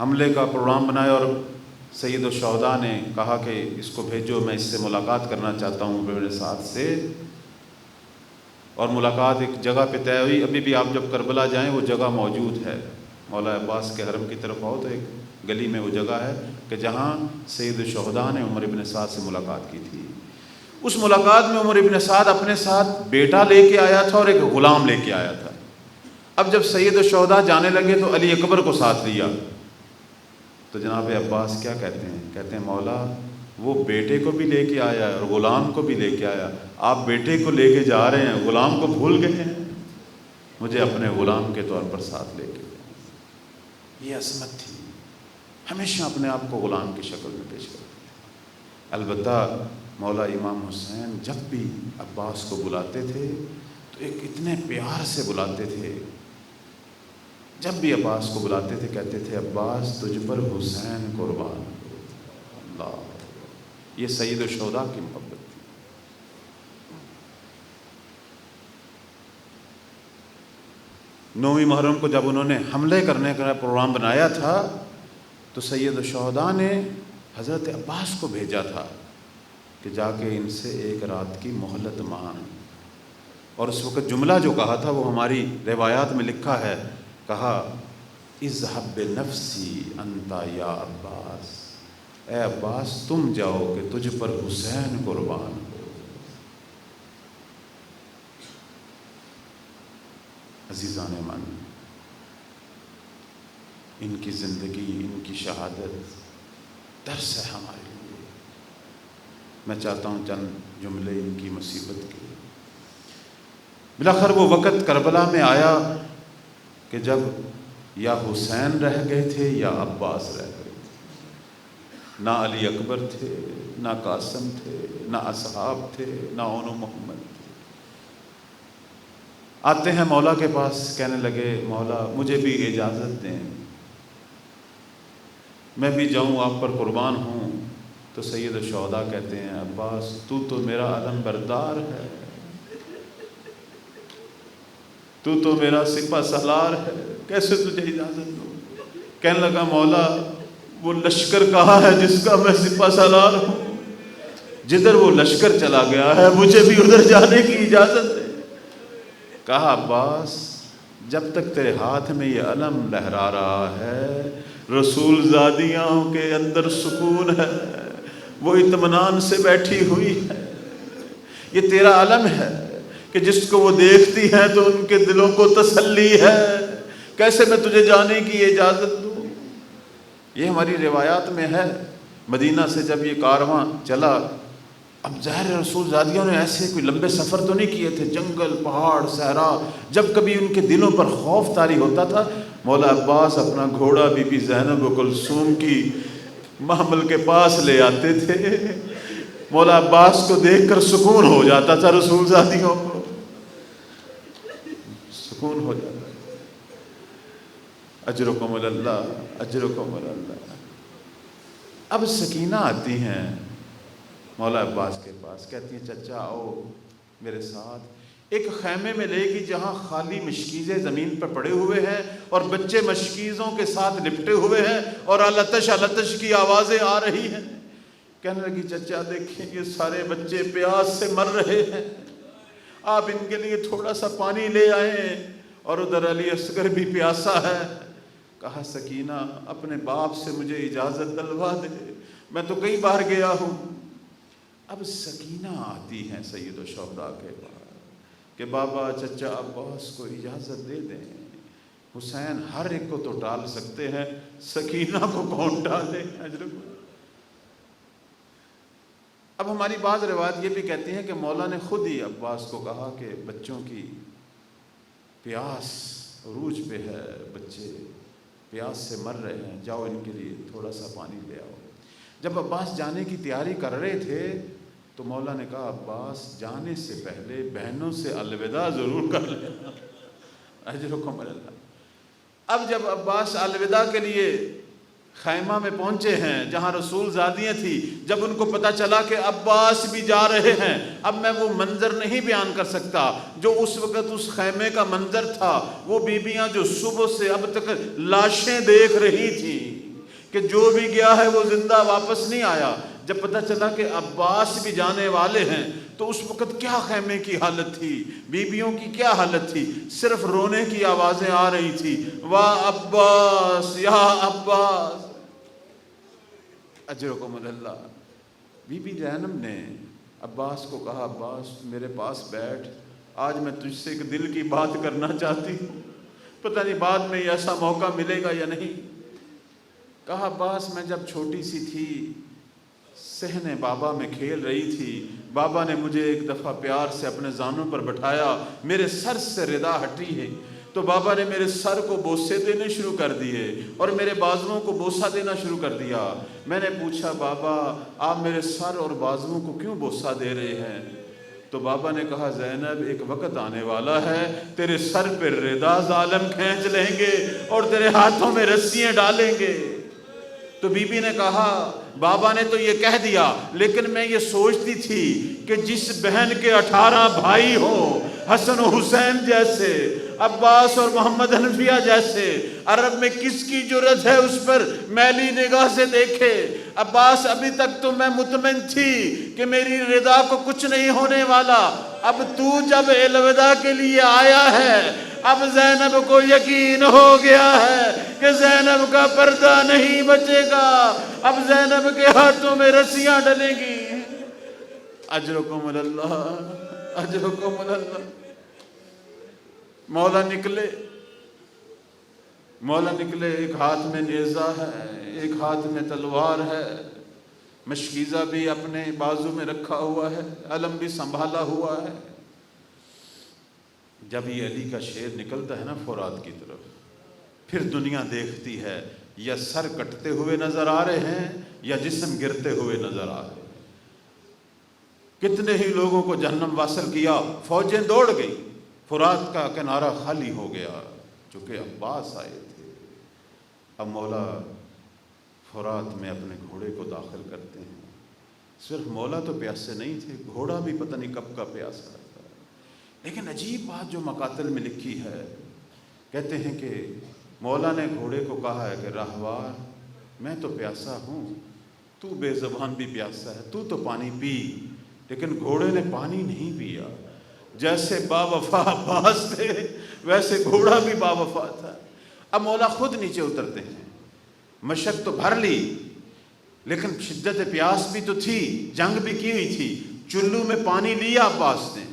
حملے کا پروگرام بنایا اور سید الشہداء نے کہا کہ اس کو بھیجو، میں اس سے ملاقات کرنا چاہتا ہوں عمر ابن سعد سے، اور ملاقات ایک جگہ پہ طے ہوئی۔ ابھی بھی آپ جب کربلا جائیں وہ جگہ موجود ہے، مولا عباس کے حرم کی طرف آؤ تو ایک گلی میں وہ جگہ ہے کہ جہاں سید الشہداء نے عمر ابن سعد سے ملاقات کی تھی۔ اس ملاقات میں عمر ابن سعد اپنے ساتھ بیٹا لے کے آیا تھا اور ایک غلام لے کے آیا تھا۔ اب جب سید الشہداء جانے لگے تو علی اکبر کو ساتھ لیا، تو جناب عباس کیا کہتے ہیں؟ کہتے ہیں مولا وہ بیٹے کو بھی لے کے آیا اور غلام کو بھی لے کے آیا، آپ بیٹے کو لے کے جا رہے ہیں، غلام کو بھول گئے ہیں، مجھے اپنے غلام کے طور پر ساتھ لے کے جائیں۔ یہ عظمت تھی، ہمیشہ اپنے آپ کو غلام کی شکل میں پیش کرتے تھے۔ البتہ مولا امام حسین جب بھی عباس کو بلاتے تھے تو ایک اتنے پیار سے بلاتے تھے، جب بھی عباس کو بلاتے تھے کہتے تھے عباس تجھ پر حسین قربان۔ اللہ، یہ سید الشہداء کی محبت تھی۔ 9 محرم کو جب انہوں نے حملے کرنے کا پروگرام بنایا تھا تو سید الشہداء نے حضرت عباس کو بھیجا تھا کہ جا کے ان سے ایک رات کی مہلت مانگ، اور اس وقت جملہ جو کہا تھا وہ ہماری روایات میں لکھا ہے، کہا اذهب بنفسی انت یا عباس، اے عباس تم جاؤ کہ تجھ پر حسین قربان ہو۔ عزیزان من، ان کی زندگی، ان کی شہادت درس ہے ہمارے لیے۔ میں چاہتا ہوں چند جملے ان کی مصیبت کے۔ بلاخر وہ وقت کربلا میں آیا کہ جب یا حسین رہ گئے تھے یا عباس رہ گئے تھے، نہ علی اکبر تھے، نہ قاسم تھے، نہ اصحاب تھے، نہ اون محمد تھے۔ آتے ہیں مولا کے پاس، کہنے لگے مولا مجھے بھی اجازت دیں، میں بھی جاؤں آپ پر قربان ہوں۔ تو سید الشہداء کہتے ہیں عباس تو میرا علم بردار ہے، تو میرا سپہ سالار ہے، کیسے تجھے اجازت دوں؟ کہنے لگا مولا وہ لشکر کہاں ہے جس کا میں سپہ سالار ہوں؟ جدھر وہ لشکر چلا گیا ہے مجھے بھی ادھر جانے کی اجازت دے۔ کہا عباس جب تک تیرے ہاتھ میں یہ علم لہرا رہا ہے رسول زادیوں کے اندر سکون ہے، وہ اطمینان سے بیٹھی ہوئی ہے۔ یہ تیرا علم ہے کہ جس کو وہ دیکھتی ہیں تو ان کے دلوں کو تسلی ہے، کیسے میں تجھے جانے کی اجازت دوں؟ یہ ہماری روایات میں ہے۔ مدینہ سے جب یہ کارواں چلا، اب ظاہر رسول زادیوں نے ایسے کوئی لمبے سفر تو نہیں کیے تھے، جنگل پہاڑ صحرا، جب کبھی ان کے دلوں پر خوف طاری ہوتا تھا مولا عباس اپنا گھوڑا بی بی زینب و کلثوم کی محمل کے پاس لے آتے تھے۔ مولا عباس کو دیکھ کر سکون ہو جاتا تھا، رسول زادیوں کو سکون ہو جاتا ہے۔ اجرکم اللہ، اجرکم اللہ۔ اب سکینہ آتی ہیں مولا عباس کے پاس، کہتی ہیں چچا آؤ میرے ساتھ، ایک خیمے میں لے گی جہاں خالی مشکیزیں زمین پر پڑے ہوئے ہیں اور بچے مشکیزوں کے ساتھ لپٹے ہوئے ہیں اور التش التش کی آوازیں آ رہی ہیں۔ کہنے لگی چچا دیکھیں یہ سارے بچے پیاس سے مر رہے ہیں، آپ ان کے لیے تھوڑا سا پانی لے آئیں، اور ادھر علی اصغر بھی پیاسا ہے۔ کہا سکینہ اپنے باپ سے مجھے اجازت دلوا دے، میں تو کئی بار گیا ہوں۔ اب سکینہ آتی ہیں سید الشہداء کے پاس کہ بابا چچا عباس کو اجازت دے دیں، حسین ہر ایک کو تو ٹال سکتے ہیں، سکینہ کو کون ٹالے؟ اب ہماری بعض روایت یہ بھی کہتی ہیں کہ مولا نے خود ہی عباس کو کہا کہ بچوں کی پیاس عروج پہ ہے، بچے پیاس سے مر رہے ہیں، جاؤ ان کے لیے تھوڑا سا پانی لے آؤ۔ جب عباس جانے کی تیاری کر رہے تھے تو مولا نے کہا عباس جانے سے پہلے بہنوں سے الوداع ضرور کر لینا، اجرکم اللہ۔ اب جب عباس الوداع کے لیے خیمہ میں پہنچے ہیں جہاں رسول زادیاں تھی، جب ان کو پتہ چلا کہ عباس بھی جا رہے ہیں، اب میں وہ منظر نہیں بیان کر سکتا جو اس وقت اس خیمے کا منظر تھا۔ وہ بیبیاں جو صبح سے اب تک لاشیں دیکھ رہی تھیں کہ جو بھی گیا ہے وہ زندہ واپس نہیں آیا، جب پتہ چلا کہ عباس بھی جانے والے ہیں تو اس وقت کیا خیمے کی حالت تھی، بیبیوں کی کیا حالت تھی، صرف رونے کی آوازیں آ رہی تھی، واہ عباس یا عباس، اجرکم اللہ۔ بی بی زینب نے عباس کو کہا عباس میرے پاس بیٹھ، آج میں تجھ سے ایک دل کی بات کرنا چاہتی ہوں، پتہ نہیں بعد میں ایسا موقع ملے گا یا نہیں۔ کہا عباس میں جب چھوٹی سی تھی صحن بابا میں کھیل رہی تھی، بابا نے مجھے ایک دفعہ پیار سے اپنے زانوں پر بٹھایا، میرے سر سے ردا ہٹی ہے تو بابا نے میرے سر کو بوسے دینے شروع کر دیے اور میرے بازوؤں کو بوسہ دینا شروع کر دیا۔ میں نے پوچھا بابا آپ میرے سر اور بازوؤں کو کیوں بوسہ دے رہے ہیں؟ تو بابا نے کہا زینب ایک وقت آنے والا ہے تیرے سر پہ ردا ظالم کھینچ لیں گے اور تیرے ہاتھوں میں رسیاں ڈالیں گے۔ تو بی بی نے کہا بابا نے تو یہ کہہ دیا، لیکن میں یہ سوچتی تھی کہ جس بہن کے 18 بھائی ہوں، حسن و حسین جیسے، عباس اور محمد حنفیہ جیسے، عرب میں کس کی جرأت ہے اس پر میلی نگاہ سے دیکھے؟ عباس ابھی تک تو میں مطمئن تھی کہ میری رضا کو کچھ نہیں ہونے والا، اب تو جب الوداع کے لیے آیا ہے، اب زینب کو یقین ہو گیا ہے کہ زینب کا پردہ نہیں بچے گا، اب زینب کے ہاتھوں میں رسیاں ڈلیں گی۔ اجرکم اللہ، اجرکم اللہ۔ مولا نکلے، ایک ہاتھ میں نیزہ ہے، ایک ہاتھ میں تلوار ہے، مشکیزہ بھی اپنے بازو میں رکھا ہوا ہے، علم بھی سنبھالا ہوا ہے۔ جب یہ علی کا شیر نکلتا ہے نا فرات کی طرف، پھر دنیا دیکھتی ہے یا سر کٹتے ہوئے نظر آ رہے ہیں یا جسم گرتے ہوئے نظر آ رہے ہیں۔ کتنے ہی لوگوں کو جہنم واصل کیا، فوجیں دوڑ گئی، فرات کا کنارہ خالی ہو گیا، چونکہ عباس آئے تھے۔ اب مولا فرات میں اپنے گھوڑے کو داخل کرتے ہیں۔ صرف مولا تو پیاسے نہیں تھے، گھوڑا بھی پتہ نہیں کب کا پیاسا تھا۔ لیکن عجیب بات جو مقاتل میں لکھی ہے، کہتے ہیں کہ مولا نے گھوڑے کو کہا ہے کہ راہوار میں تو پیاسا ہوں، تو بے زبان بھی پیاسا ہے، تو پانی پی۔ لیکن گھوڑے نے پانی نہیں پیا۔ جیسے با وفا عباس تھے ویسے گھوڑا بھی با وفا تھا۔ اب مولا خود نیچے اترتے ہیں، مشق تو بھر لی لیکن شدت پیاس بھی تو تھی، جنگ بھی کی ہوئی تھی، چلو میں پانی لیا عباس نے۔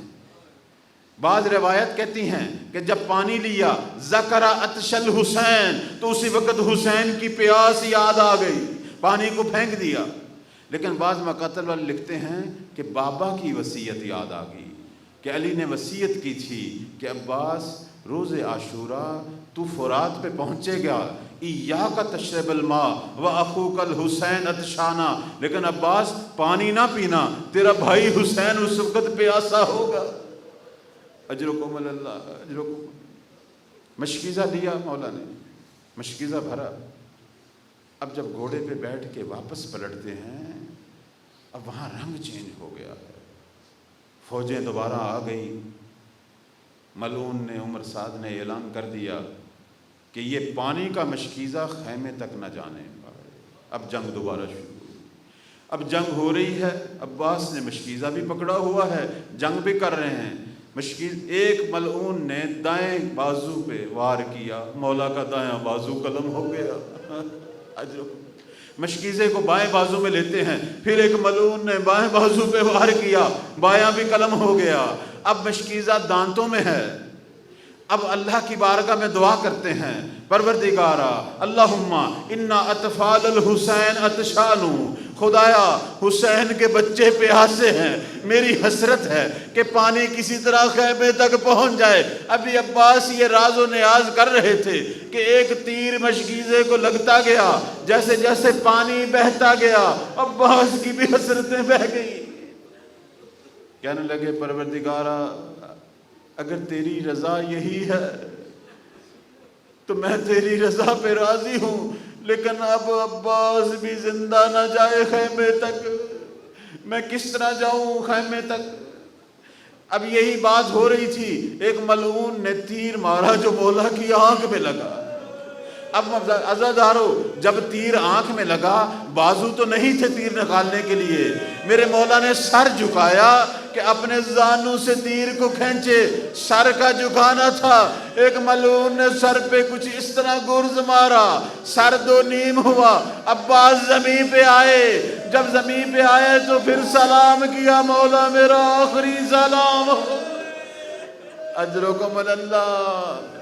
بعض روایت کہتی ہیں کہ جب پانی لیا ذکر عطش الحسین، تو اسی وقت حسین کی پیاس یاد آ گئی، پانی کو پھینک دیا۔ لیکن بعض مقاتل والے لکھتے ہیں کہ بابا کی وصیت یاد آ گئی کہ علی نے وصیت کی تھی کہ عباس روز عاشوراء تو فرات پہ پہنچے گا، ایاک تشرب الماء واخوک الحسین عطشانا، لیکن عباس پانی نہ پینا، تیرا بھائی حسین اس وقت پیاسا ہوگا۔ اجرکم اللہ، اجرکم۔ مشکیزہ لیا مولا نے، مشکیزہ بھرا۔ اب جب گھوڑے پہ بیٹھ کے واپس پلٹتے ہیں، اب وہاں رنگ چینج ہو گیا ہے، فوجیں دوبارہ آ گئی۔ ملعون نے، عمر سعد نے اعلان کر دیا کہ یہ پانی کا مشکیزہ خیمے تک نہ جانے پائے۔ اب جنگ دوبارہ شروع ہوئی، اب جنگ ہو رہی ہے، عباس نے مشکیزہ بھی پکڑا ہوا ہے، جنگ بھی کر رہے ہیں۔ ایک ملعون نے دائیں بازو پہ وار کیا، مولا کا دایاں بازو قلم ہو گیا۔ مشکیزے کو بائیں بازو میں لیتے ہیں، پھر ایک ملعون نے بائیں بازو پہ وار کیا، بایاں بھی قلم ہو گیا۔ اب مشکیزہ دانتوں میں ہے، اب اللہ کی بارگاہ میں دعا کرتے ہیں، پروردگارا اللہم انا اطفال الحسین عطشان، خدایا حسین کے بچے پیاسے ہیں، میری حسرت ہے کہ پانی کسی طرح خیمے تک پہنچ جائے۔ ابھی عباس یہ راز و نیاز کر رہے تھے کہ ایک تیر مشکیزے کو لگتا گیا، جیسے جیسے پانی بہتا گیا عباس کی بھی حسرتیں بہہ گئی۔ کہنے لگے پروردگارا اگر تیری رضا یہی ہے تو میں تیری رضا پہ راضی ہوں، لیکن اب عباس بھی زندہ نہ جائے خیمے تک، میں کس طرح جاؤں خیمے تک؟ اب یہی بات ہو رہی تھی، ایک ملعون نے تیر مارا جو مولا کی آنکھ میں لگا۔ اب عزادارو جب تیر آنکھ میں لگا، بازو تو نہیں تھے تیر نکالنے کے لیے، میرے مولا نے سر جھکایا کہ اپنے زانوں سے تیر کو کھینچے، سر کا جھکانا تھا۔ ایک ملعون نے سر پہ کچھ اس طرح گرز مارا، سر دو نیم ہوا۔ عباس زمین پہ آئے، جب زمین پہ آئے تو پھر سلام کیا، مولا میرا آخری سلام ہو، اجرکم اللہ۔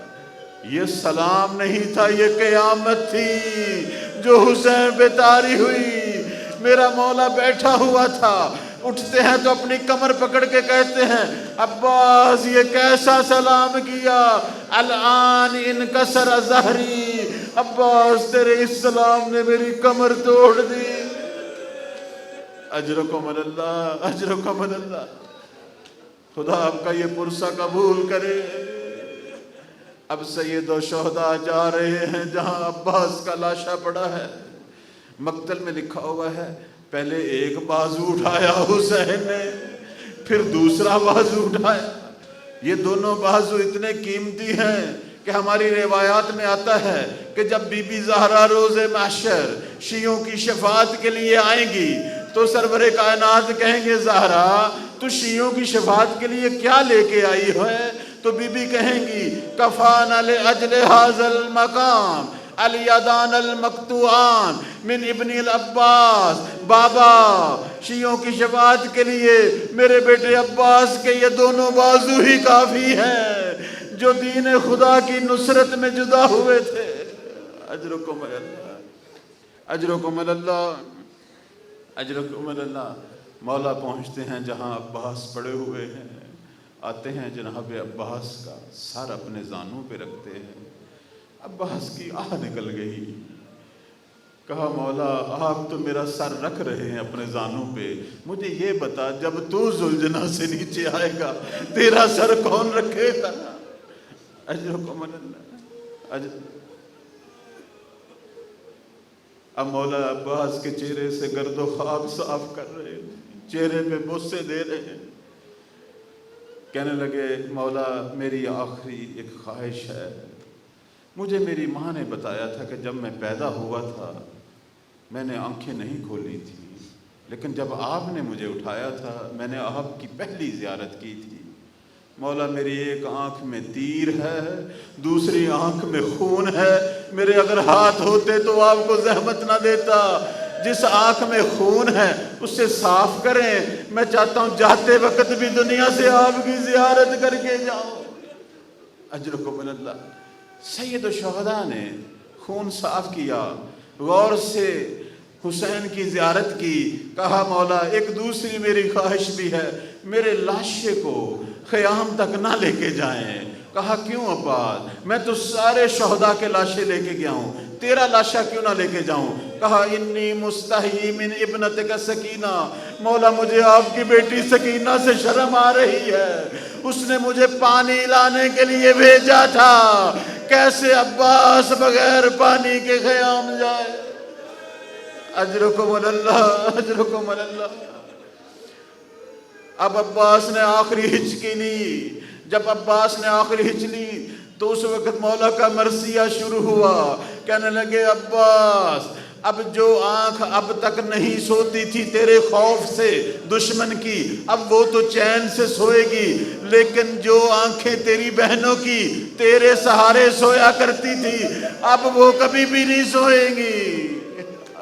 یہ سلام نہیں تھا، یہ قیامت تھی جو حسین پہ طاری ہوئی۔ میرا مولا بیٹھا ہوا تھا، اٹھتے ہیں تو اپنی کمر پکڑ کے کہتے ہیں عباس یہ کیسا سلام کیا، الان انکسر ظہری، عباس تیرے اس سلام نے میری کمر توڑ دی۔ اجرکم اللہ، اجرکم اللہ، خدا آپ کا یہ پرسہ قبول کرے۔ اب سید و شہداء جا رہے ہیں جہاں عباس کا لاشا پڑا ہے، مقتل میں لکھا ہوا ہے پہلے ایک بازو اٹھایا حسین نے، پھر دوسرا بازو اٹھایا۔ یہ دونوں بازو اتنے قیمتی ہیں کہ ہماری روایات میں آتا ہے کہ جب بی بی زہرا روز محشر شیعوں کی شفاعت کے لیے آئیں گی تو سرور کائنات کہیں گے زہرا تو شیعوں کی شفاعت کے لیے کیا لے کے آئی ہے؟ تو بی بی کہیں گی کفانا لأجل هذا المقام الیدان المقطوعان من ابن العباس، بابا شیعوں کی شفاعت کے لیے میرے بیٹے عباس کے یہ دونوں بازو ہی کافی ہیں جو دین خدا کی نصرت میں جدا ہوئے تھے۔ اجرکم اللہ، اجرکم اللہ، اجرکم اللہ۔ مولا پہنچتے ہیں جہاں عباس پڑے ہوئے ہیں، آتے ہیں جناب عباس کا سر اپنے زانوں پہ رکھتے ہیں۔ عباس کی آہ نکل گئی، کہا مولا آپ تو میرا سر رکھ رہے ہیں اپنے زانوں پہ، مجھے یہ بتا جب تو ذوالجناح سے نیچے آئے گا تیرا سر کون رکھے گا؟ اجرکم اللہ۔ اب مولا عباس کے چہرے سے گرد و خاک صاف کر رہے ہیں، چہرے پہ بوسے دے رہے ہیں، کہنے لگے مولا میری آخری ایک خواہش ہے، مجھے میری ماں نے بتایا تھا کہ جب میں پیدا ہوا تھا میں نے آنکھیں نہیں کھولی تھی، لیکن جب آپ نے مجھے اٹھایا تھا میں نے آپ کی پہلی زیارت کی تھی۔ مولا میری ایک آنکھ میں تیر ہے، دوسری آنکھ میں خون ہے، میرے اگر ہاتھ ہوتے تو آپ کو زحمت نہ دیتا، جس آنکھ میں خون ہے اسے صاف کریں، میں چاہتا ہوں جاتے وقت بھی دنیا سے آپ کی زیارت کر کے جاؤں۔ اجرکم اللہ۔ سید الشہداء نے خون صاف کیا، غور سے حسین کی زیارت کی، کہا مولا ایک دوسری میری خواہش بھی ہے، میرے لاشے کو خیام تک نہ لے کے جائیں۔ کہا کیوں عباس، میں تو سارے شہداء کے لاشے لے کے گیا ہوں، تیرا لاشا کیوں نہ لے کے جاؤں؟ کہا انی مستحی من ابنتک سکینہ، مولا مجھے آپ کی بیٹی سکینہ سے شرم آ رہی ہے، اس نے مجھے پانی لانے کے لیے بھیجا تھا، کیسے عباس بغیر پانی کے خیام جائے؟ اجرکم اللہ، اجرکم اللہ۔ اب عباس نے آخری ہچکی لی، جب عباس نے آخری ہچ لی تو اس وقت مولا کا مرثیہ شروع ہوا، کہنے لگے عباس اب جو آنکھ اب تک نہیں سوتی تھی تیرے خوف سے دشمن کی، اب وہ تو چین سے سوئے گی، لیکن جو آنکھیں تیری بہنوں کی تیرے سہارے سویا کرتی تھی اب وہ کبھی بھی نہیں سوئیں گی۔